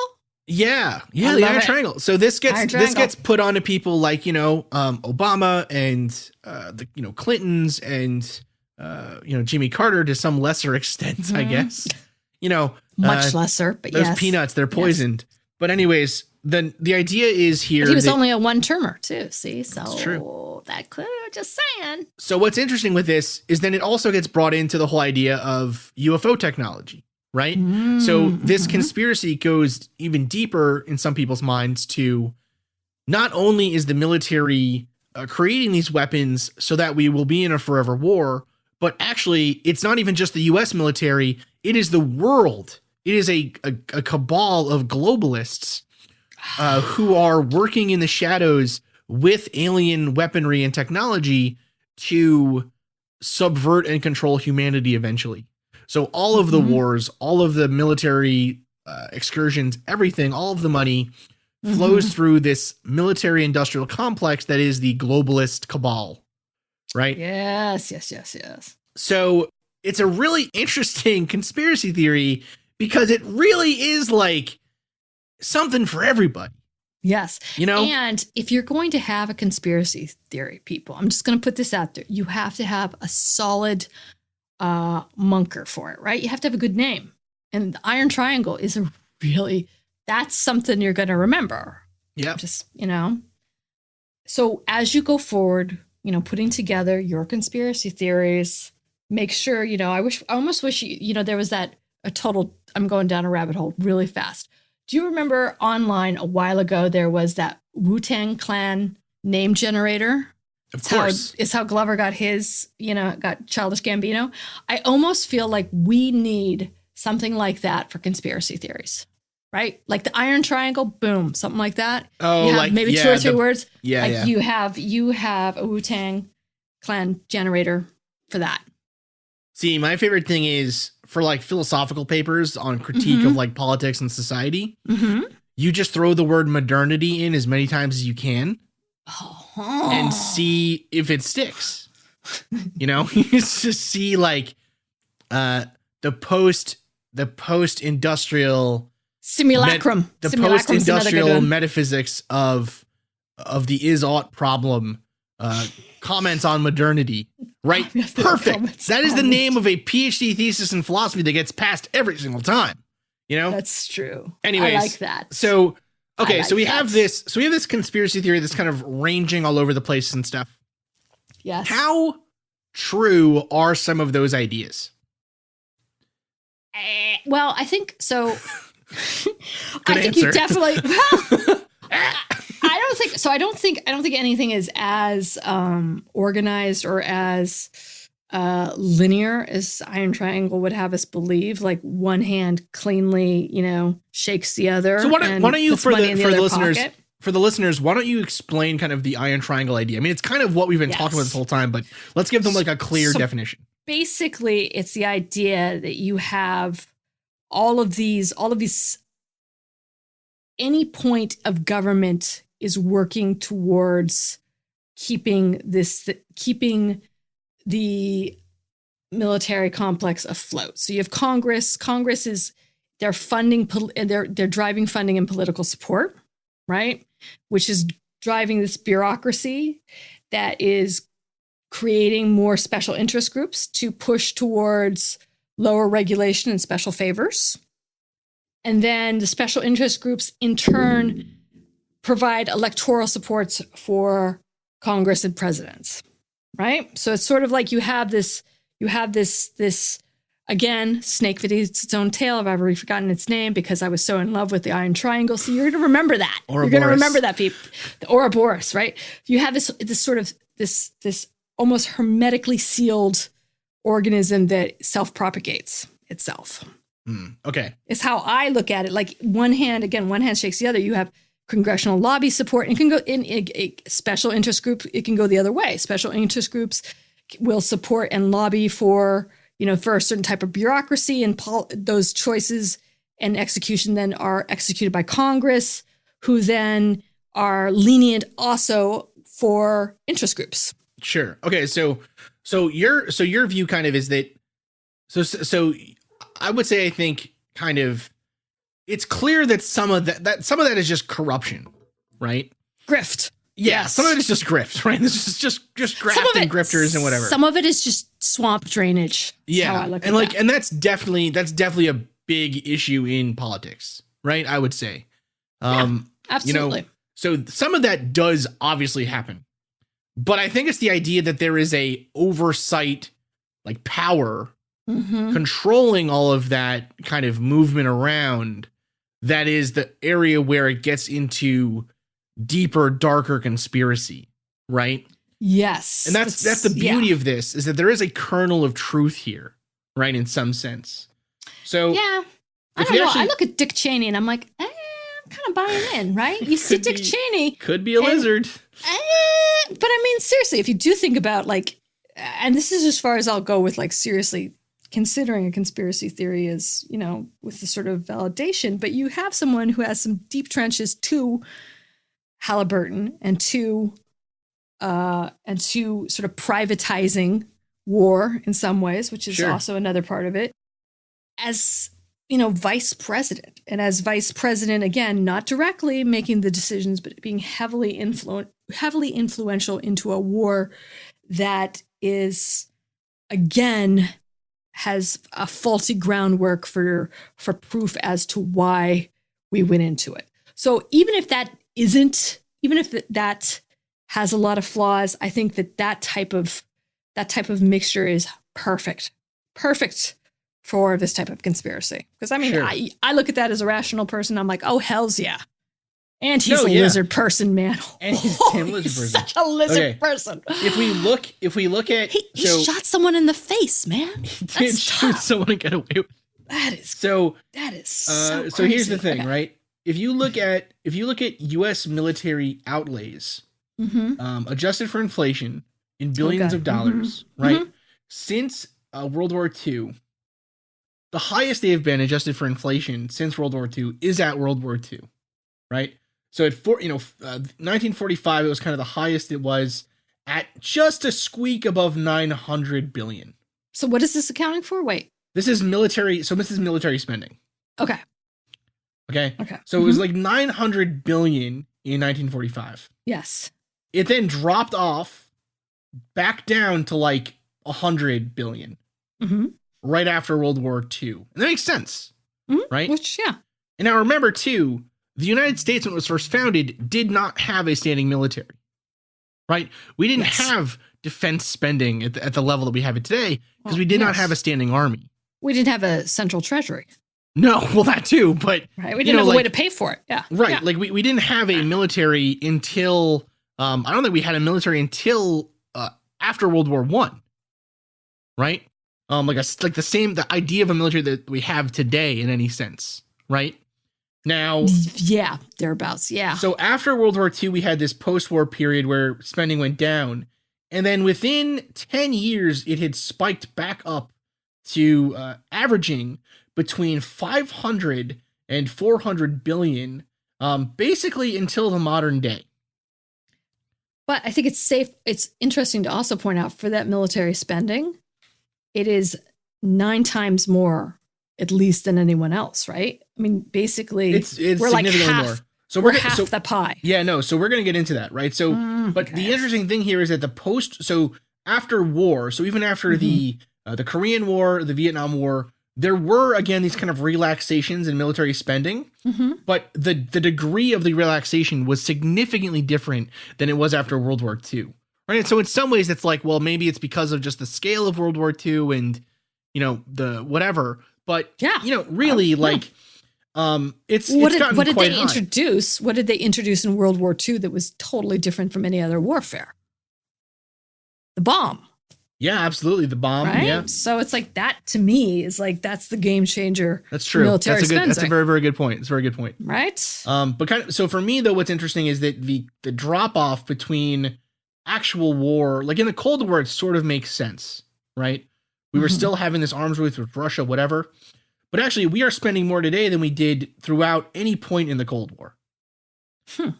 Yeah, the Iron Triangle. So this gets put onto people like Obama and the Clintons and Jimmy Carter to some lesser extent, I guess. Much lesser, but those peanuts, they're poisoned. Yes. But anyways, then the idea is here. But he was only a one-termer too. See, so that's true. That could just saying. So what's interesting with this is then it also gets brought into the whole idea of UFO technology. Right. So this conspiracy goes even deeper in some people's minds to not only is the military creating these weapons so that we will be in a forever war, but actually it's not even just the U.S. military. It is the world. It is a cabal of globalists who are working in the shadows with alien weaponry and technology to subvert and control humanity eventually. So all of the wars, all of the military excursions, everything, all of the money flows through this military industrial complex that is the globalist cabal, right? Yes. So it's a really interesting conspiracy theory because it really is like something for everybody. Yes. And if you're going to have a conspiracy theory, people, I'm just going to put this out there. You have to have a solid munker for it, right? You have to have a good name. And the Iron Triangle is that's something you're going to remember. Yeah. Just, So as you go forward, putting together your conspiracy theories, make sure, I almost wish, there was I'm going down a rabbit hole really fast. Do you remember online a while ago, there was that Wu-Tang Clan name generator? Of course. It's how Glover got his, got Childish Gambino. I almost feel like we need something like that for conspiracy theories, right? Like the Iron Triangle, boom, something like that. Oh, you have like maybe 2 or 3 words. Yeah, like yeah. You have a Wu-Tang Clan generator for that. See, my favorite thing is for like philosophical papers on critique of like politics and society, you just throw the word modernity in as many times as you can and see if it sticks. You just see like the post-industrial simulacrum. The Simulacrum's post-industrial metaphysics of the is-ought problem comments on modernity. Right? Perfect. That is the name of a PhD thesis in philosophy that gets passed every single time. That's true. Anyways, I like that. So, okay, like so we that. have this conspiracy theory that's kind of ranging all over the place and stuff. Yes. How true are some of those ideas? Well, I think so. Good I think answer. you definitely. Well, I don't think anything is as organized or as linear as Iron Triangle would have us believe. Like one hand cleanly, shakes the other. So why don't you, for the listeners, pocket. For the listeners, why don't you explain kind of the Iron Triangle idea? I mean, it's kind of what we've been talking about this whole time, but let's give them like a clear definition. Basically, it's the idea that you have all of these, any point of government is working towards keeping the military complex afloat. So you have Congress. Congress is they're driving funding and political support, right? Which is driving this bureaucracy that is creating more special interest groups to push towards lower regulation and special favors. And then the special interest groups in turn provide electoral supports for Congress and presidents, right? So it's sort of like you have this again, snake that eats its own tail. I've already forgotten its name because I was so in love with the Iron Triangle. So you're going to remember that. You're going to remember that, people. The Ouroboros, right? You have this sort of this almost hermetically sealed organism that self-propagates itself. Okay. It's how I look at it. Like one hand shakes the other. You have congressional lobby support and can go in a special interest group. It can go the other way. Special interest groups will support and lobby for a certain type of bureaucracy, and those choices and execution then are executed by Congress, who then are lenient also for interest groups. Sure. Okay. So your view kind of is that, so I would say, I think kind of, it's clear that some of that is just corruption, right? Grift. Yeah. Yes. Some of it is just grift, right? This is just grafting grifters and whatever. Some of it is just swamp drainage. Yeah. How I look and at that. and that's definitely a big issue in politics, right? I would say. Absolutely. So some of that does obviously happen. But I think it's the idea that there is a oversight, like power, controlling all of that kind of movement around. That is the area where it gets into deeper, darker conspiracy, right? Yes. And that's the beauty of this, is that there is a kernel of truth here, right? In some sense. So yeah, I don't know. I look at Dick Cheney and I'm like, I'm kind of buying in, right? You see Dick Cheney. Could be a lizard. But I mean, seriously, if you do think about and this is as far as I'll go with seriously considering a conspiracy theory as, with the sort of validation, but you have someone who has some deep trenches to Halliburton and to sort of privatizing war in some ways, which is also another part of it, as vice president. And as vice president, again, not directly making the decisions, but being heavily influential into a war that is, again, has a faulty groundwork for proof as to why we went into it. So even if that has a lot of flaws, I think that type of mixture is perfect for this type of conspiracy. Because I mean, Sure. I look at that as a rational person. I'm like, oh, hells yeah. And he's No, a yeah. lizard person, man. And he's a damn lizard person. Such a lizard Okay. person. If we look at He shot someone in the face, man. he did That's shoot tough. someone and get away with it. That is So so so here's the crazy. thing, right? If you look at US military outlays, adjusted for inflation in billions Okay. of dollars, right? Since World War II, the highest they have been adjusted for inflation since World War II is at World War II, right? So at 1945, it was kind of the highest it was at just a squeak above 900 billion. So what is this accounting for? Wait. This is military. So this is military spending. Okay. Okay. Okay. So it was like 900 billion in 1945. Yes. It then dropped off back down to like 100 billion Mm-hmm. right after World War II. And that makes sense, right? Which, yeah. And now remember too, the United States, when it was first founded, did not have a standing military, right? We didn't Yes. have defense spending at the level that we have it today because we did not yes. have a standing army. We didn't have a central treasury, No, well, that too, but right? We didn't have a way to pay for it. Yeah. right. Yeah. Like we didn't have a military until, I don't think we had a military until after World War One, right? The idea of a military that we have today in any sense, right? Now, Yeah. Thereabouts. Yeah. so after World War II, we had this post-war period where spending went down. And then within 10 years, it had spiked back up to averaging between 500 and 400 billion, basically until the modern day. But I think it's interesting to also point out for that military spending, it is 9 times more, at least, than anyone else, right? I mean, basically, It's we're like significantly half, more. So we're gonna- half so- the pie. Yeah, no. So we're going to get into that, right? So, but Okay. the interesting thing here is that so after war, so even after the Korean War, the Vietnam War, there were again these kind of relaxations in military spending, but the degree of the relaxation was significantly different than it was after World War II, right? And so in some ways, it's like, well, maybe it's because of just the scale of World War II and the whatever, but Yeah. really like. It's What gotten did quite they high. introduce? What did they introduce in World War II that was totally different from any other warfare? The bomb, Yeah, absolutely. The bomb. right? Yeah, So it's like that to me is like that's the game changer. that's for true. Military That's a spending, very, very good point. It's a very good point. right? But kind of, so for me though, what's interesting is that the drop off between actual war, like in the Cold War, it sort of makes sense, right? We were still having this arms race with Russia, whatever. But actually, we are spending more today than we did throughout any point in the Cold War.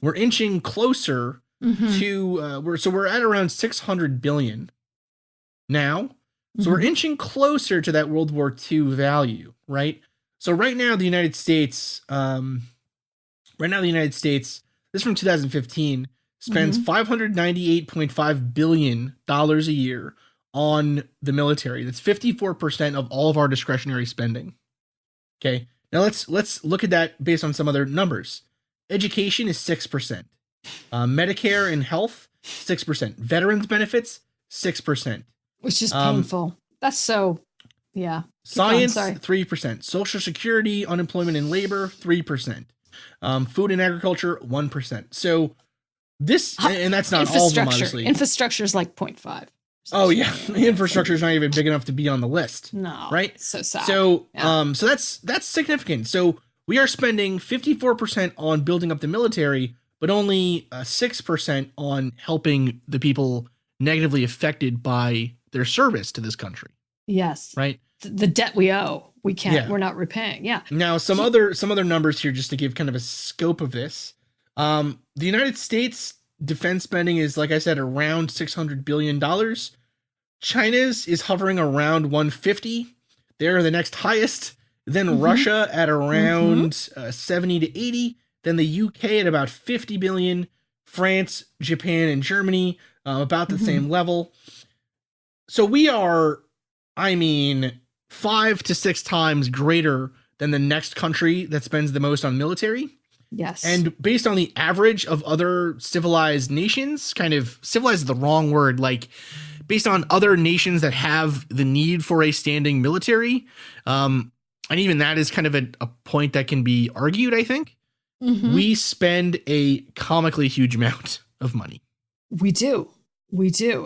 We're inching closer to we're at around 600 billion now. So we're inching closer to that World War II value, right? So right now the United States, this is from 2015, spends $598.5 billion a year on the military. That's 54% of all of our discretionary spending. Okay. Now let's look at that based on some other numbers. Education is 6%. Medicare and health, 6%. Veterans benefits, 6%. Which is painful. That's so, yeah. Science, Sorry. 3%. Social Security, unemployment and labor, 3%. Food and agriculture, 1%. So this, and that's not all of them, obviously. Infrastructure is like 0.5. Oh yeah, the infrastructure is not even big enough to be on the list. No. Right? So sad. So, Yeah. so that's significant. So we are spending 54% on building up the military, but only 6% on helping the people negatively affected by their service to this country. Yes. Right? The debt we owe, we can't, Yeah. we're not repaying. Yeah. Now, some other numbers here just to give kind of a scope of this. The United States defense spending is, like I said, around $600 billion. China's is hovering around 150. They're the next highest. Then Russia at around 70 to 80. Then the UK at about 50 billion. France, Japan, and Germany about the same level. So we are, 5 to 6 times greater than the next country that spends the most on military. Yes. And based on the average of other civilized nations, kind of civilized is the wrong word, like based on other nations that have the need for a standing military. And even that is kind of a point that can be argued, I think. Mhm. We spend a comically huge amount of money. We do.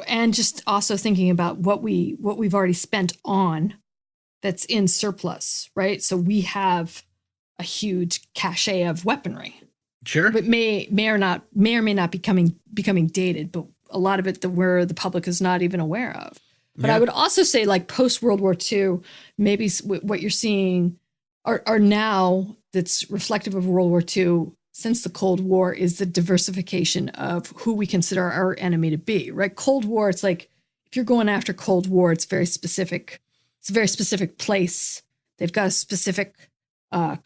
And just also thinking about what we've already spent on that's in surplus, right? So we have a huge cachet of weaponry. Sure. But may or may not be becoming dated, but a lot of it the public is not even aware of. But Yeah. I would also say, like, post World War II, maybe what you're seeing are now that's reflective of World War II since the Cold War is the diversification of who we consider our enemy to be, right? Cold War, it's like, if you're going after Cold War, it's very specific. It's a very specific place. They've got a specific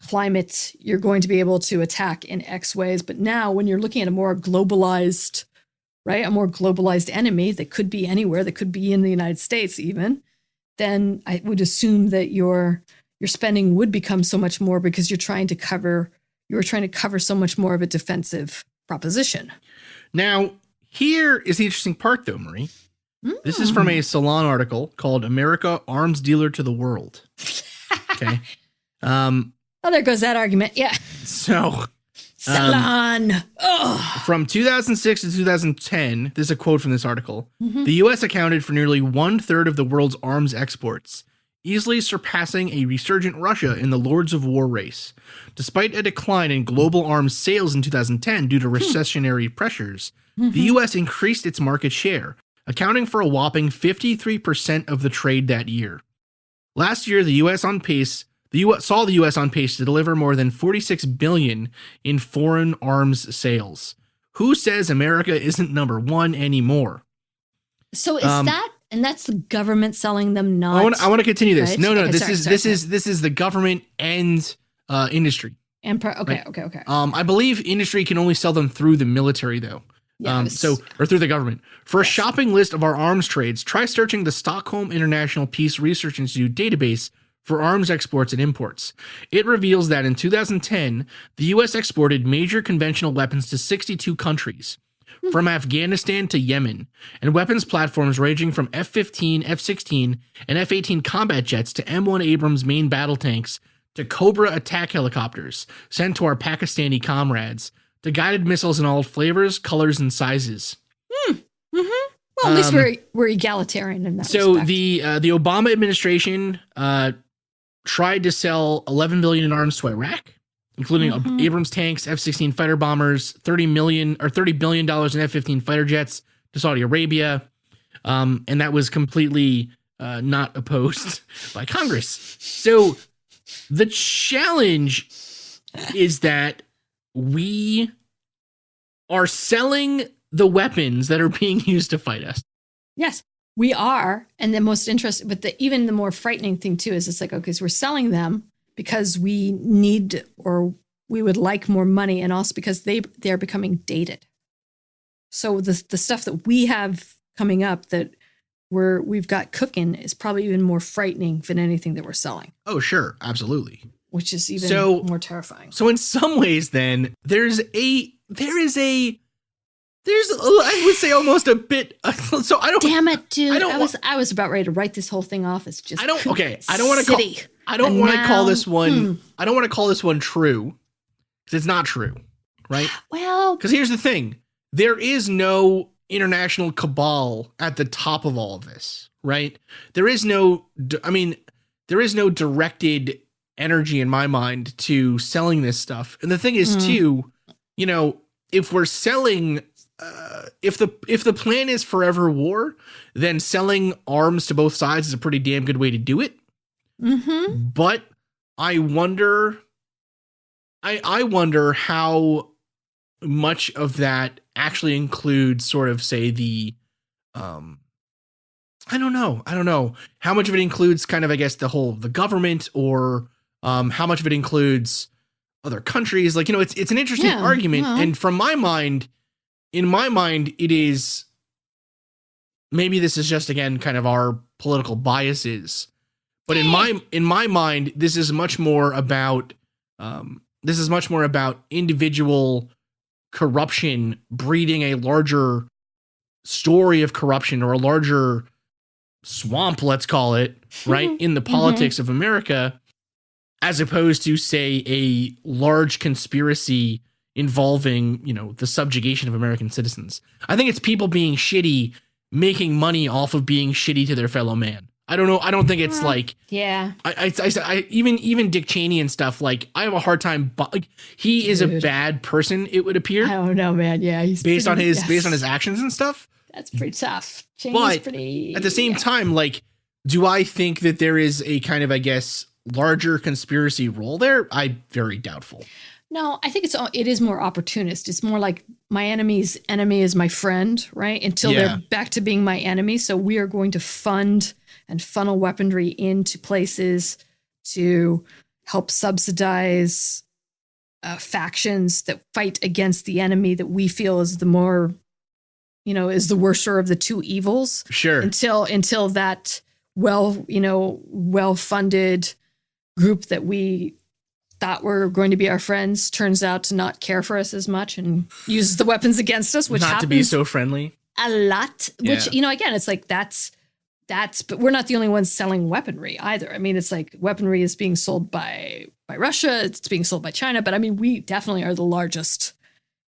climate. You're going to be able to attack in X ways. But now when you're looking at a more globalized, right, a more globalized enemy that could be anywhere, that could be in the United States even, then I would assume that your spending would become so much more because you're trying to cover so much more of a defensive proposition. Now, here is the interesting part, though, Marie. This is from a Salon article called "America Arms Dealer to the World." Okay. Oh, there goes that argument. Yeah. So, Salon. from 2006 to 2010, this is a quote from this article. The U.S. accounted for nearly 1/3 of the world's arms exports, easily surpassing a resurgent Russia in the Lords of War race. Despite a decline in global arms sales in 2010 due to recessionary pressures, the U.S. increased its market share, accounting for a whopping 53% of the trade that year. Last year, the U.S. saw the U.S. on pace to deliver more than $46 billion in foreign arms sales. Who says America isn't number one anymore? So is that's the government selling them, not? I want to continue this. Right? No, Okay, this is the government and industry. Okay. I believe industry can only sell them through the military, though. Yeah, Or through the government. For a shopping list of our arms trades, try searching the Stockholm International Peace Research Institute database for arms exports and imports. It reveals that in 2010, the U.S. exported major conventional weapons to 62 countries, from Afghanistan to Yemen, and weapons platforms ranging from F-15, F-16, and F-18 combat jets to M1 Abrams main battle tanks to Cobra attack helicopters sent to our Pakistani comrades, to guided missiles in all flavors, colors, and sizes. Well, at least we're egalitarian in that. So respect. the Obama administration tried to sell $11 billion in arms to Iraq, including Abrams tanks, F-16 fighter bombers, $30 billion in F-15 fighter jets to Saudi Arabia, and that was completely not opposed by Congress. So the challenge is that we are selling the weapons that are being used to fight us. Yes, we are. And the most interesting, but even the more frightening thing too is it's like, okay, so we're selling them because we need or we would like more money, and also because they're becoming dated. So the stuff that we have coming up that we've got cooking is probably even more frightening than anything that we're selling. Oh, sure, absolutely. Which is even more terrifying. So in some ways, then there's I would say almost a bit. So I don't. Damn it, dude! I was about ready to write this whole thing off as just. I don't want to call this one. I don't want to call this one true, because it's not true, right? Well, because here's the thing: there is no international cabal at the top of all of this, right? There is no directed energy in my mind to selling this stuff. And the thing is too, if we're selling, if the plan is forever war, then selling arms to both sides is a pretty damn good way to do it. But I wonder how much of that actually includes sort of, say, the I don't know how much of it includes kind of, I guess, the government, or how much of it includes other countries. Like, it's an interesting argument. And in my mind, it is, maybe this is just, again, kind of our political biases, but in my mind, this is much more about individual corruption breeding a larger story of corruption or a larger swamp, let's call it, right, in the politics of America, as opposed to, say, a large conspiracy involving, the subjugation of American citizens. I think it's people being shitty, making money off of being shitty to their fellow man. I don't know. I don't think it's like, yeah. I even Dick Cheney and stuff. Like, I have a hard time. He is a bad person. It would appear. I don't know, man. Yeah, he's based on his actions and stuff. That's pretty tough. Cheney's pretty. At the same time, like, do I think that there is a kind of, I guess, larger conspiracy role there? I'm very doubtful. No, I think it is more opportunist. It's more like my enemy's enemy is my friend, right? Until they're back to being my enemy. So we are going to fund and funnel weaponry into places to help subsidize factions that fight against the enemy that we feel is the more, is the worser of the two evils. Sure. Until that well-funded group that we thought were going to be our friends turns out to not care for us as much and uses the weapons against us, which happens not to be so friendly a lot. Which again, it's like that's. But we're not the only ones selling weaponry either. I mean, it's like weaponry is being sold by Russia. It's being sold by China. But I mean, we definitely are the largest,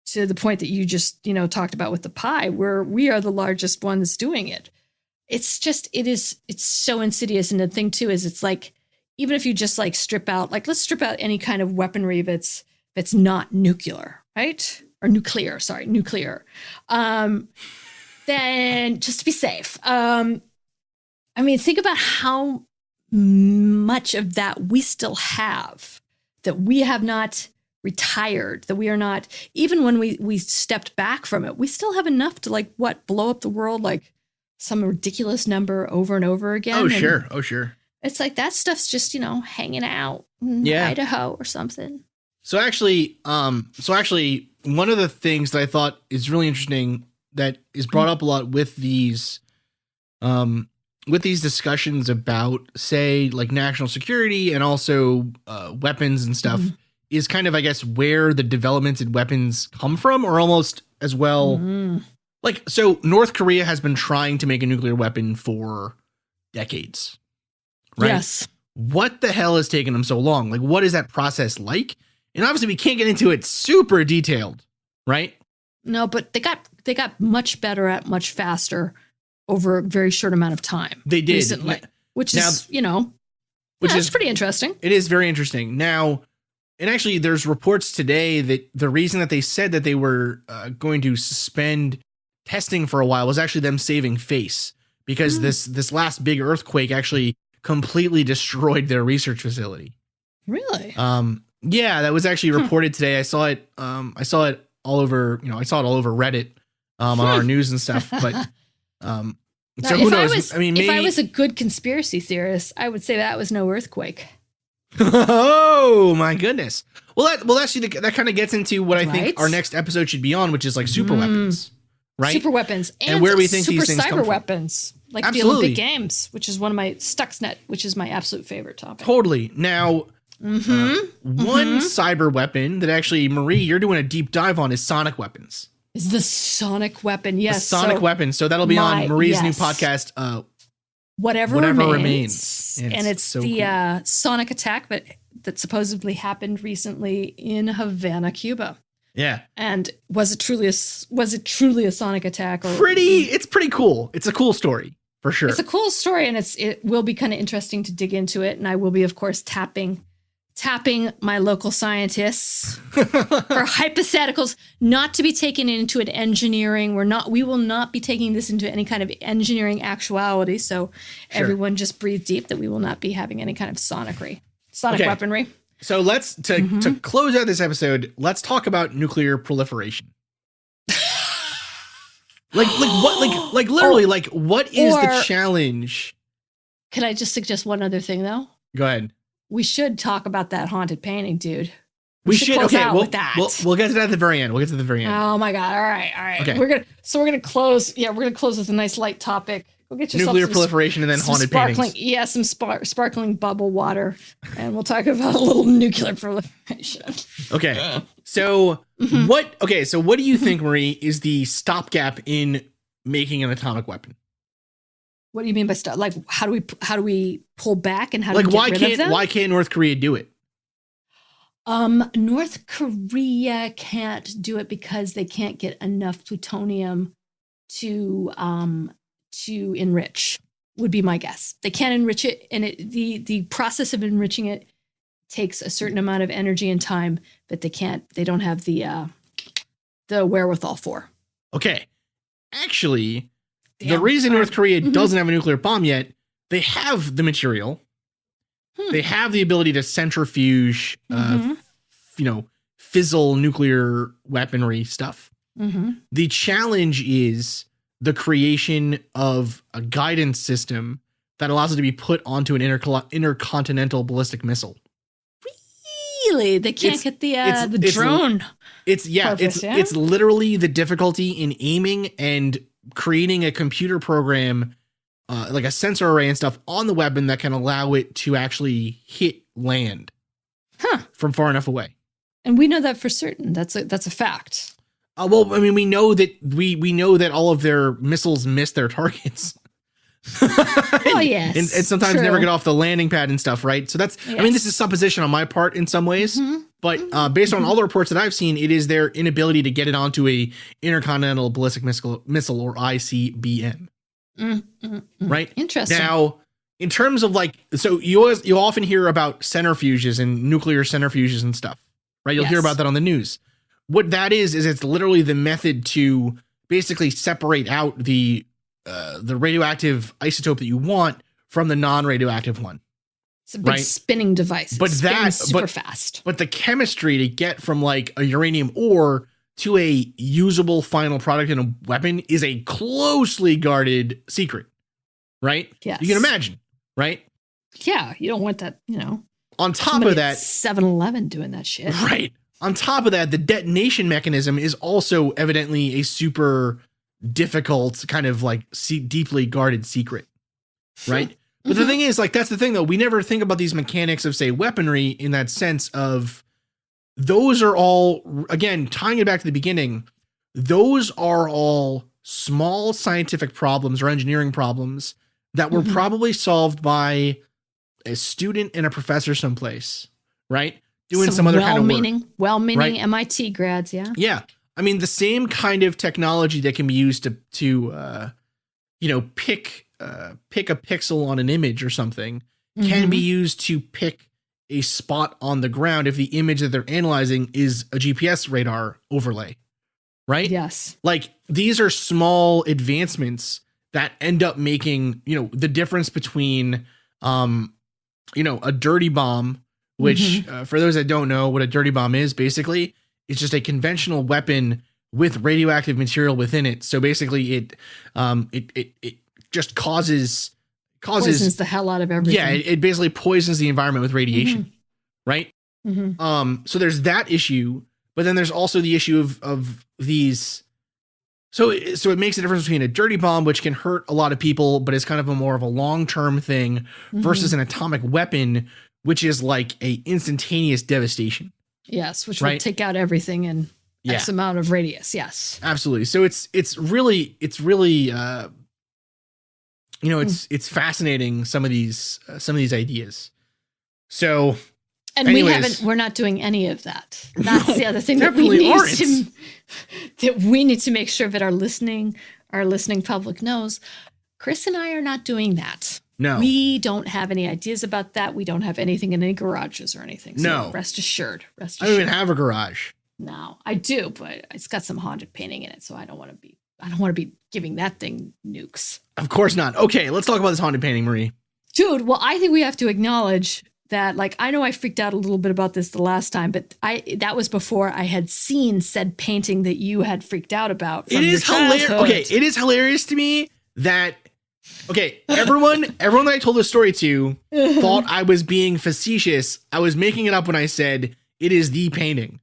to the point that you just talked about with the pie, where we are the largest ones doing it. It's just it's so insidious. And the thing too is, it's like, even if you just like strip out, like, let's strip out any kind of weaponry that's not nuclear, right? Or nuclear. Then just to be safe. I mean, think about how much of that we still have, that we have not retired, that we are not, even when we stepped back from it, we still have enough to blow up the world, like some ridiculous number over and over again. Oh, sure. It's like that stuff's just, hanging out in Idaho or something. So actually, one of the things that I thought is really interesting that is brought up a lot with these discussions about, say, like national security and also weapons and stuff is kind of, I guess, where the developments in weapons come from, or almost as well. Like, so North Korea has been trying to make a nuclear weapon for decades, right? Yes. What the hell has taken them so long? Like, what is that process like? And obviously we can't get into it super detailed, right? No, but they got much better at much faster over a very short amount of time. They did. Recently, which is pretty interesting. It is very interesting. Now, and actually there's reports today that the reason that they said that they were going to suspend testing for a while was actually them saving face, because this last big earthquake actually completely destroyed their research facility. Really? Yeah, that was actually reported today. I saw it all over, I saw it all over Reddit on our news and stuff, but so who knows? Maybe if I was a good conspiracy theorist, I would say that was no earthquake. Oh my goodness. Well, actually, that kind of gets into what I think our next episode should be on, which is like super weapons, right? Super weapons and where we think these things come cyber from. weapons, like Absolutely. The Olympic Games, which is one of my Stuxnet, which is my absolute favorite topic. Totally. Now, one cyber weapon that actually, Marie, you're doing a deep dive on is sonic weapons. Is the sonic weapon? Yes, the sonic weapon. So that'll be on Marie's new podcast. Whatever remains. And it's so the cool. Sonic attack that supposedly happened recently in Havana, Cuba. Yeah. And was it truly a sonic attack? It's pretty cool. It's a cool story for sure. It's a cool story, and it will be kind of interesting to dig into it. And I will be, of course, tapping my local scientists for hypotheticals, not to be taken into an engineering. We will not be taking this into any kind of engineering actuality. So everyone just breathe deep that we will not be having any kind of sonic weaponry. So let's to close out this episode, let's talk about nuclear proliferation. What is the challenge? Can I just suggest one other thing though? Go ahead. We should talk about that haunted painting, dude. We should. Okay, with that. We'll get to that at the very end. Oh my god! All right. Okay. We're gonna close. Yeah, we're gonna close with a nice light topic. Go get yourself nuclear proliferation and then haunted paintings. Yeah, some sparkling bubble water, and we'll talk about a little nuclear proliferation. Okay. So what? Okay. So what do you think, Marie, is the stopgap in making an atomic weapon. What do you mean by stop? Like, how do we pull back and how do Like, we get rid of them? why can't North Korea do it? North Korea can't do it because they can't get enough plutonium to enrich, would be my guess. They can't enrich it, and the process of enriching it takes a certain amount of energy and time that they don't have the wherewithal for. Okay. Actually, Damn, the reason sorry. North Korea doesn't have a nuclear bomb yet, they have the material. They have the ability to centrifuge, fizzle nuclear weaponry stuff. The challenge is the creation of a guidance system that allows it to be put onto an intercontinental ballistic missile. Really? They can't get the drone. It's literally the difficulty in aiming and creating a computer program, like a sensor array and stuff on the weapon that can allow it to actually hit land from far enough away. And we know that for certain. That's a fact. Well, I mean, we know that we know that all of their missiles miss their targets. Oh, yes. And sometimes true. never get off the landing pad and stuff, right? So that's, I mean, this is supposition on my part in some ways, but based on all the reports that I've seen, it is their inability to get it onto a intercontinental ballistic missile or ICBM. Right? Interesting. Now, in terms of like, so you often hear about centrifuges and nuclear centrifuges and stuff, right? You'll hear about that on the news. What that is it's literally the method to basically separate out the radioactive isotope that you want from the non-radioactive one. It's a big spinning device. But super fast. But the chemistry to get from like a uranium ore to a usable final product in a weapon is a closely guarded secret, right? Yes. You can imagine, right? Yeah, you don't want that, On top of that, 7-Eleven doing that shit. Right. On top of that, the detonation mechanism is also evidently a super difficult kind of like deeply guarded secret, right? But the thing is, like, that's the thing though, we never think about these mechanics of, say, weaponry in that sense of those are all, again, tying it back to the beginning, those are all small scientific problems or engineering problems that were probably solved by a student and a professor someplace, right? Doing some other kind of work. Well-meaning right? MIT grads, yeah. Yeah. I mean, the same kind of technology that can be used to pick a pixel on an image or something can be used to pick a spot on the ground if the image that they're analyzing is a GPS radar overlay, right? Yes. Like, these are small advancements that end up making, the difference between, a dirty bomb, which for those that don't know what a dirty bomb is, basically, it's just a conventional weapon with radioactive material within it. So basically it just poisons the hell out of everything. Yeah, it basically poisons the environment with radiation, right? So there's that issue, but then there's also the issue of these. So it makes a difference between a dirty bomb, which can hurt a lot of people, but is kind of more of a long-term thing, versus an atomic weapon, which is like a instantaneous devastation. Yes, which will take out everything in X amount of radius. Yes, absolutely. So it's really it's fascinating, some of these ideas. So, and we're not doing any of that. That's the other thing that we need to make sure that our listening public knows. Chris and I are not doing that. No, we don't have any ideas about that. We don't have anything in any garages or anything. So no, rest assured. I don't even have a garage. No, I do, but it's got some haunted painting in it, so I don't want to be giving that thing nukes. Of course not. Okay, let's talk about this haunted painting, Marie. Dude, well, I think we have to acknowledge that, like, I know I freaked out a little bit about this the last time, but that was before I had seen said painting that you had freaked out about. It is hilarious. Okay, it is hilarious to me that. Okay, everyone that I told this story to thought I was being facetious. I was making it up when I said it is the painting,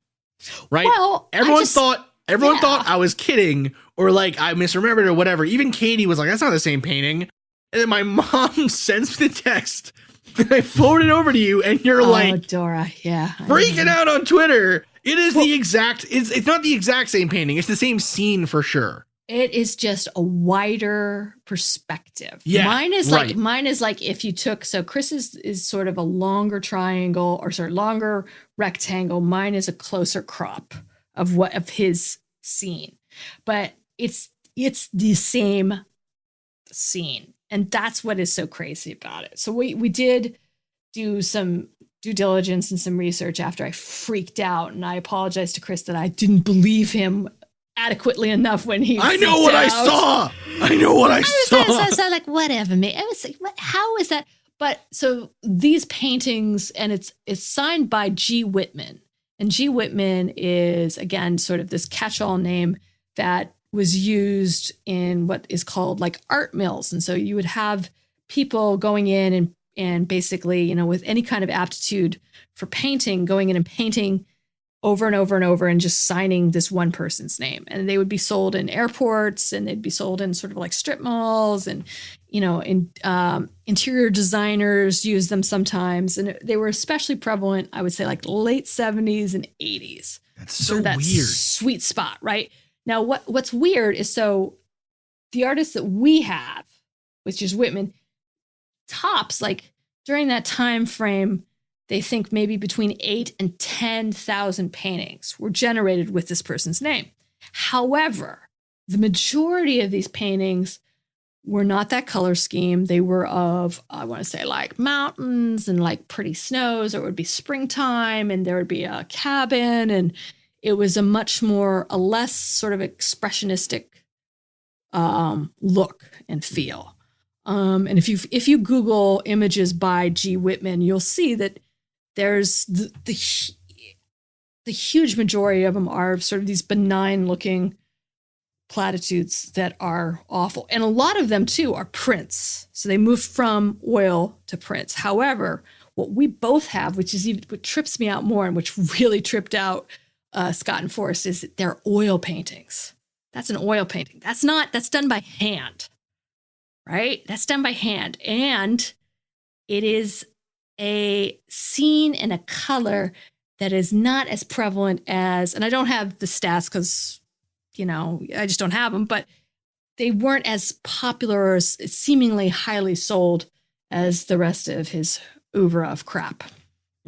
right? Well, everyone thought I was kidding, or like I misremembered or whatever. Even Katie was like, "That's not the same painting." And then my mom sends me the text, and I forwarded it over to you, and you're like, Dora, yeah, freaking out on Twitter. It is the exact. It's not the exact same painting. It's the same scene for sure. It is just a wider perspective. Yeah, mine is right. like if you took, so Chris is sort of a longer triangle, or sorry, longer rectangle. Mine is a closer crop of his scene, but it's the same scene, and that's what is so crazy about it. So we did do some due diligence and some research after I freaked out, and I apologize to Chris that I didn't believe him adequately enough when he I know what I saw. I know what I saw. I was like, whatever, man. I was like, how is that? But so these paintings, and it's signed by G. Whitman. And G. Whitman is, again, sort of this catch-all name that was used in what is called like art mills. And so you would have people going in and basically, you know, with any kind of aptitude for painting, going in and painting over and over and over and just signing this one person's name. And they would be sold in airports, and they'd be sold in sort of like strip malls, and, you know, interior designers use them sometimes. And they were especially prevalent, I would say, like late 70s and 80s. That's so weird. Sweet spot, right? Now, what's weird is, so the artist that we have, which is Whitman, tops, like during that time frame, they think maybe between 8,000 and 10,000 paintings were generated with this person's name. However, the majority of these paintings were not that color scheme. They were of, I want to say, like mountains and like pretty snows, or it would be springtime and there would be a cabin. And it was a less sort of expressionistic look and feel. And if you Google images by G. Whitman, you'll see that there's the huge majority of them are sort of these benign looking platitudes that are awful. And a lot of them too are prints. So they moved from oil to prints. However, what we both have, which is even what trips me out more and which really tripped out Scott and Forrest, is that they're oil paintings. That's an oil painting. That's done by hand, right? That's done by hand. And it is a scene and a color that is not as prevalent as, and I don't have the stats because, you know, I just don't have them, but they weren't as popular or as seemingly highly sold as the rest of his oeuvre of crap.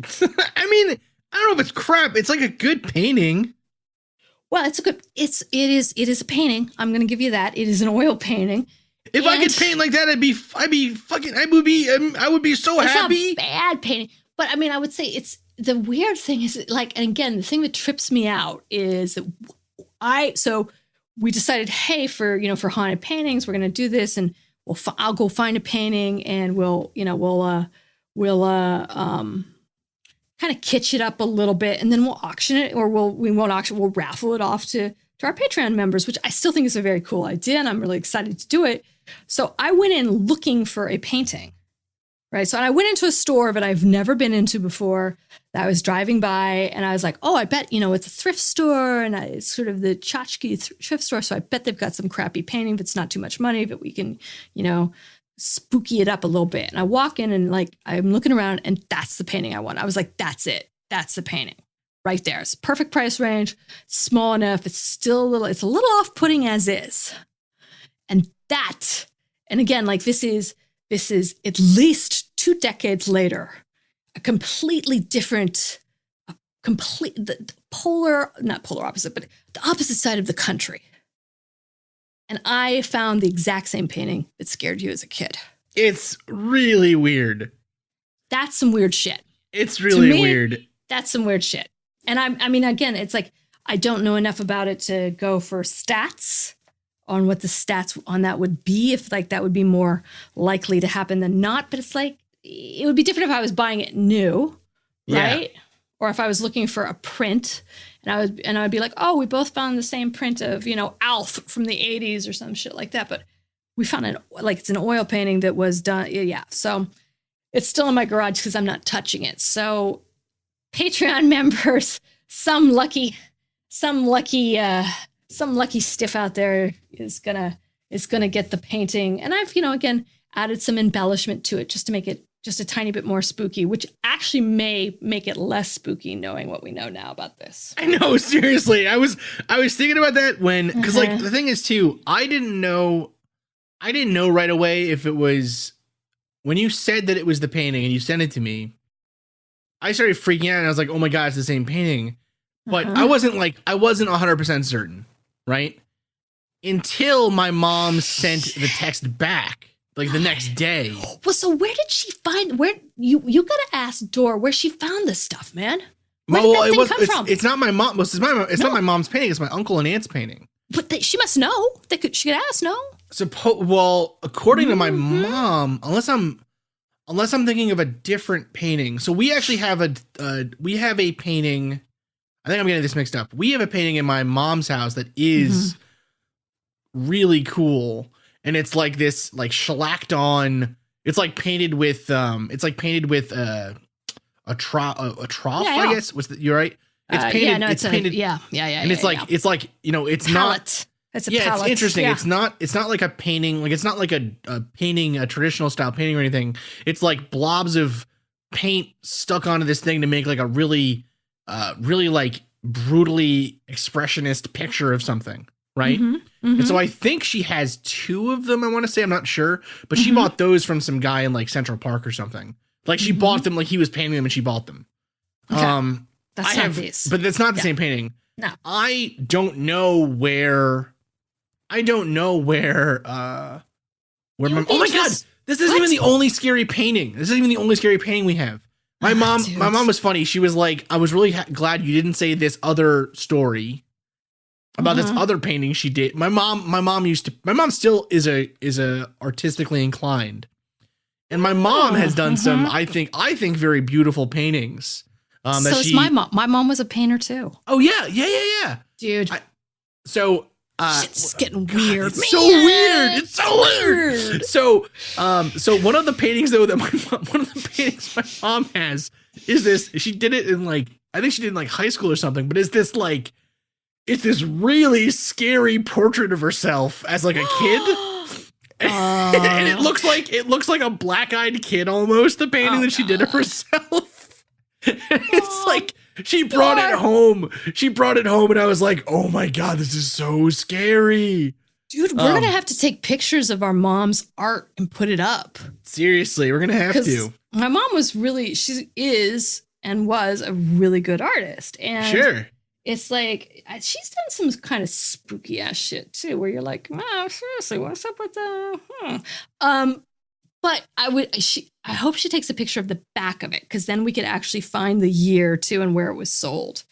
I mean, I don't know if it's crap. It's like a good painting. Well, it is a painting. I'm going to give you that. It is an oil painting. If I could paint like that, I would be so happy. It's not bad painting, but I mean, I would say it's, the weird thing is, like, and again, the thing that trips me out is that so we decided, hey, for haunted paintings, we're going to do this, and I'll go find a painting, and we'll kind of kitsch it up a little bit, and then we'll auction it, or we won't auction, we'll raffle it off to our Patreon members, which I still think is a very cool idea, and I'm really excited to do it. So I went in looking for a painting, right? So I went into a store that I've never been into before, that I was driving by, and I was like, oh, I bet, it's a thrift store, and it's sort of the tchotchke thrift store, so I bet they've got some crappy painting that's not too much money, but we can, spooky it up a little bit. And I walk in, and like, I'm looking around, and that's the painting I want. I was like, that's it. That's the painting right there. It's perfect price range, small enough. It's a little off-putting as is. And again, like this is at least 2 decades later, a completely different, not polar opposite, but the opposite side of the country. And I found the exact same painting that scared you as a kid. It's really weird. That's some weird shit. It's really weird. That's some weird shit. And I mean, again, it's like, I don't know enough about it to go for stats on what the stats on that would be, if like that would be more likely to happen than not. But it's like, it would be different if I was buying it new, right? Yeah. Or if I was looking for a print, and I would be like, oh, we both found the same print of, Alf from the 80s or some shit like that. But we found it, like, it's an oil painting that was done. Yeah. So it's still in my garage because I'm not touching it. So Patreon members, some lucky stiff out there is gonna get the painting. And I've, again, added some embellishment to it just to make it just a tiny bit more spooky, which actually may make it less spooky knowing what we know now about this. I know, seriously. I was thinking about that because like the thing is too, I didn't know right away if it was when you said that it was the painting and you sent it to me. I started freaking out and I was like, oh my God, it's the same painting. But I wasn't 100% certain, right? Until my mom sent the text back, like the next day. Well, so where did she find, you gotta ask Dor where she found this stuff, man. Where did that thing come from? It's not my mom. It's not my mom's painting. It's my uncle and aunt's painting. But she must know. She could ask, no? Well, according to my mom, unless I'm thinking of a different painting. So we actually have a painting. I think I'm getting this mixed up. We have a painting in my mom's house that is really cool, and it's like this, like shellacked on. It's like painted with a trough. I guess you're right. It's painted. It's painted. And it's like it's like it's palette. Not. It's a yeah, palette. it's interesting. Yeah. It's not like a painting. Like it's not like a painting, a traditional style painting or anything. It's like blobs of paint stuck onto this thing to make like a really like brutally expressionist picture of something, right? And so I think she has 2 of them. I want to say, I'm not sure, but she bought those from some guy in like Central Park or something. Like she bought them, like he was painting them and she bought them. Okay. That's not these, but it's not the same painting. No, I don't know where. My, oh my God, this isn't even the only scary painting. This isn't even the only scary painting we have. My mom was funny. She was like, I was really glad you didn't say this other story about this other painting she did. My mom still is a artistically inclined. And my mom has done some, I think very beautiful paintings. So it's my mom. My mom was a painter too. Oh yeah. Dude. Shit's getting weird. It's so weird. It's so weird. So one of the paintings though that my mom has is this. She did it in like, I think she did in like high school or something. But it's this really scary portrait of herself as like a kid. And it looks like a black-eyed kid almost. The painting that she did of herself. It's like. She brought it home. And I was like, oh my God, this is so scary. Dude, we're going to have to take pictures of our mom's art and put it up. Seriously, we're going to have to. My mom was she is and was a really good artist. And sure. It's like, she's done some kind of spooky ass shit too, where you're like, wow, seriously, what's up with the, But I hope she takes a picture of the back of it, because then we could actually find the year too and where it was sold.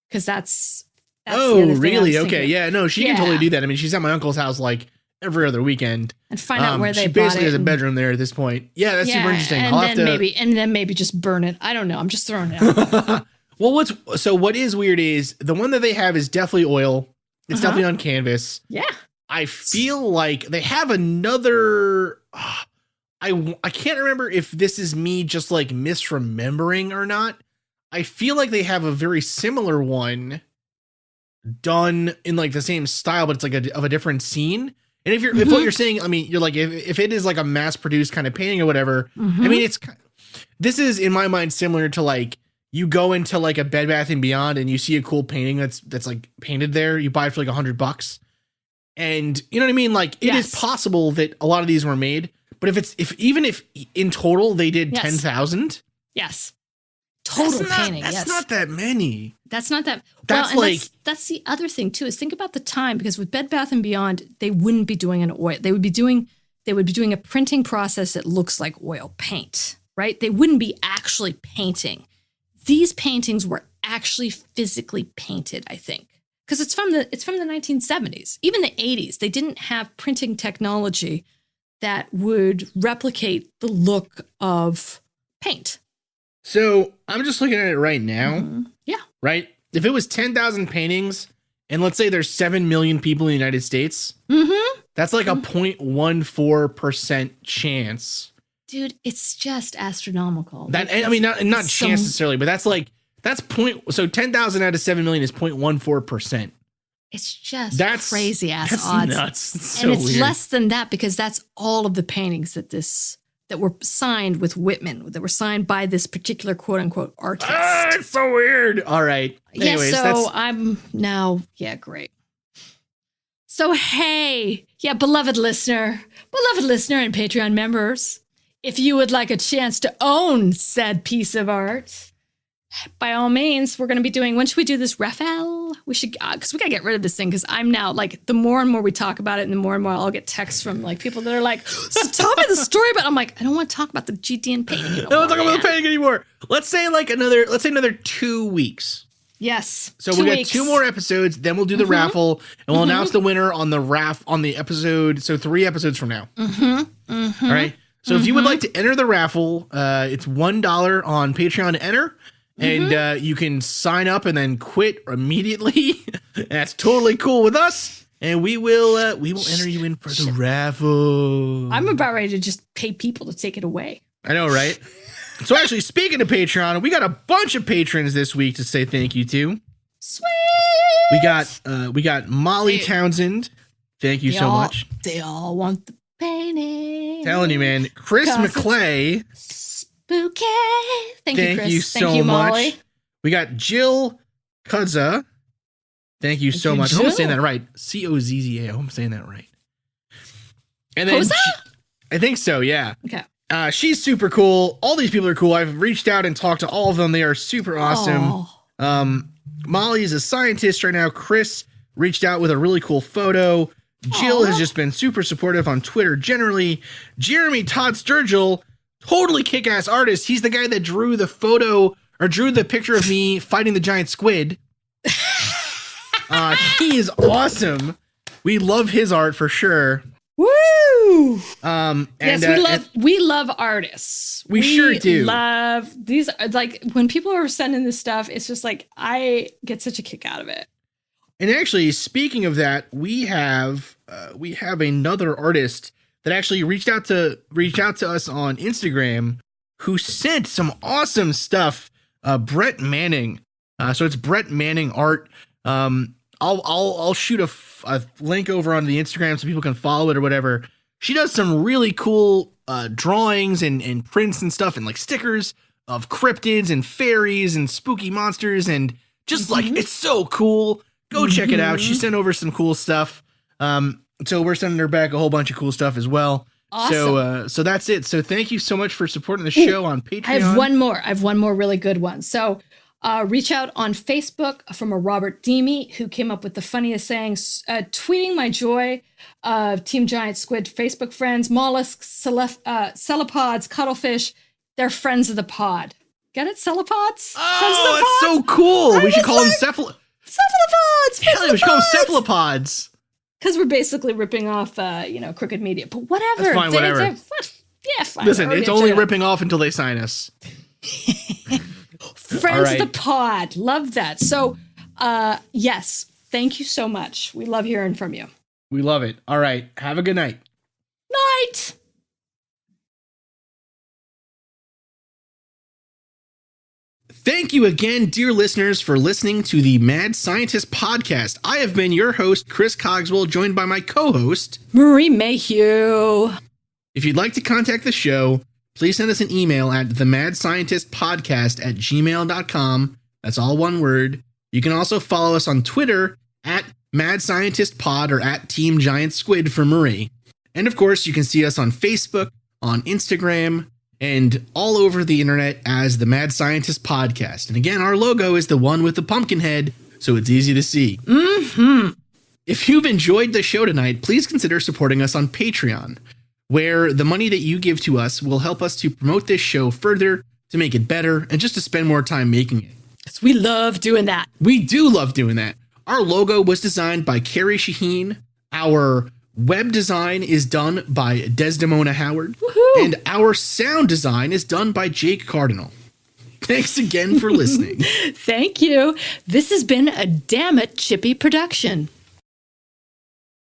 Because that's oh, really? Okay. Yeah, no, she can totally do that. I mean, she's at my uncle's house like every other weekend. And find out where they bought it. She basically has a bedroom there at this point. Yeah, that's super interesting. And then maybe just burn it. I don't know. I'm just throwing it out. Well, what is weird is the one that they have is definitely oil. It's definitely on canvas. Yeah. I feel like they have another. I can't remember if this is me just like misremembering or not. I feel like they have a very similar one done in like the same style, but it's like of a different scene. And if what you're saying, I mean, you're like, if it is like a mass produced kind of painting or whatever, I mean, this is in my mind similar to like, you go into like a Bed Bath & Beyond and you see a cool painting that's like painted there. You buy it for like $100, and you know what I mean? Like it is possible that a lot of these were made, but if in total they did 10,000. Yes. Total painting. That's not that many. That's not that. That's the other thing too, is think about the time, because with Bed Bath & Beyond, they wouldn't be doing an oil. They would be doing a printing process that looks like oil paint, right? They wouldn't be actually painting. These paintings were actually physically painted, I think, because it's from the 1970s, even the 80s. They didn't have printing technology that would replicate the look of paint. So I'm just looking at it right now. Yeah. Right. If it was 10,000 paintings, and let's say there's 7 million people in the United States, that's like a 0.14% chance. Dude, it's just astronomical. That, I mean, not chance necessarily, but that's point. So 10,000 out of 7 million is 0.14%. It's just crazy ass odds. Nuts. It's and it's weird. less than that, because that's all of the paintings that this that were signed with Whitman, that were signed by this particular quote unquote artist. It's so weird. All right. Anyways, yeah, so I'm now, great. So, hey, beloved listener and Patreon members, if you would like a chance to own said piece of art, by all means, we're going to be doing, when should we do this, Raphael? We should, because we got to get rid of this thing, because I'm now, like, the more and more we talk about it, and the more and more I'll get texts from, like, people that are like, so tell me the story, but I'm like, I don't want to talk about the GDN painting anymore. No, talk about the painting anymore. Let's say another 2 weeks. Yes. So we got 2 more episodes, then we'll do the raffle, and we'll announce the winner on the episode, so 3 episodes from now. All right? So if you would like to enter the raffle, it's $1 on Patreon to enter. And you can sign up and then quit immediately. That's totally cool with us. And we will enter you in for the raffle. I'm about ready to just pay people to take it away. I know, right? So actually, speaking of Patreon, we got a bunch of patrons this week to say thank you to. Sweet. We got Molly Townsend. Thank you so much. They all want the painting. Telling you, man. Chris McClay. Spooky. Thank you, Chris. You so Molly. much. We got Jill Kudza. Thank you so much. I hope I'm saying that right. Cozza. I hope I'm saying that right. And then I think so, yeah. Okay. She's super cool. All these people are cool. I've reached out and talked to all of them. They are super awesome. Molly is a scientist right now. Chris reached out with a really cool photo. Jill has just been super supportive on Twitter generally. Jeremy Todd Sturgill, totally kick-ass artist. He's the guy that drew the photo or drew the picture of me fighting the giant squid. He is awesome. We love his art for sure. Woo! Yes, we love artists. We sure do. Love these. Like when people are sending this stuff, it's just like I get such a kick out of it. And actually, speaking of that, we have another artist that actually reached out to us on Instagram, who sent some awesome stuff. Brett Manning. So it's Brett Manning art. I'll shoot a link over on the Instagram so people can follow it or whatever. She does some really cool drawings and prints and stuff and like stickers of cryptids and fairies and spooky monsters and just like it's so cool. Go check it out. She sent over some cool stuff. So we're sending her back a whole bunch of cool stuff as well. Awesome. So that's it. So thank you so much for supporting the show on Patreon. I have one more really good one. So reach out on Facebook from a Robert Deemy, who came up with the funniest sayings, tweeting my joy of Team Giant Squid Facebook friends, mollusks, cephalopods, cuttlefish. They're friends of the pod. Get it? Cephalopods? Oh, that's so cool. We should call them cephalopods. Hell yeah, we should call them cephalopods. Because we're basically ripping off, Crooked Media. But whatever. That's fine, whatever. Yeah, fine. Listen, it's only ripping off until they sign us. Friends of the pod. Love that. So, yes, thank you so much. We love hearing from you. We love it. All right. Have a good night. Night. Thank you again, dear listeners, for listening to the Mad Scientist podcast. I have been your host, Chris Cogswell, joined by my co-host, Marie Mayhew. If you'd like to contact the show, please send us an email at themadscientistpodcast@gmail.com. That's all one word. You can also follow us on Twitter at Mad Scientist Pod or at Team Giant Squid for Marie. And of course, you can see us on Facebook, on Instagram, and all over the internet as the Mad Scientist Podcast. And again, our logo is the one with the pumpkin head, so it's easy to see. If you've enjoyed the show tonight, please consider supporting us on Patreon, where the money that you give to us will help us to promote this show further, to make it better, and just to spend more time making it. Yes, we love doing that. We do love doing that. Our logo was designed by Carrie Shaheen. Our web design is done by Desdemona Howard. Woohoo! And our sound design is done by Jake Cardinal. Thanks again for listening. Thank you. This has been a Damn It Chippy production.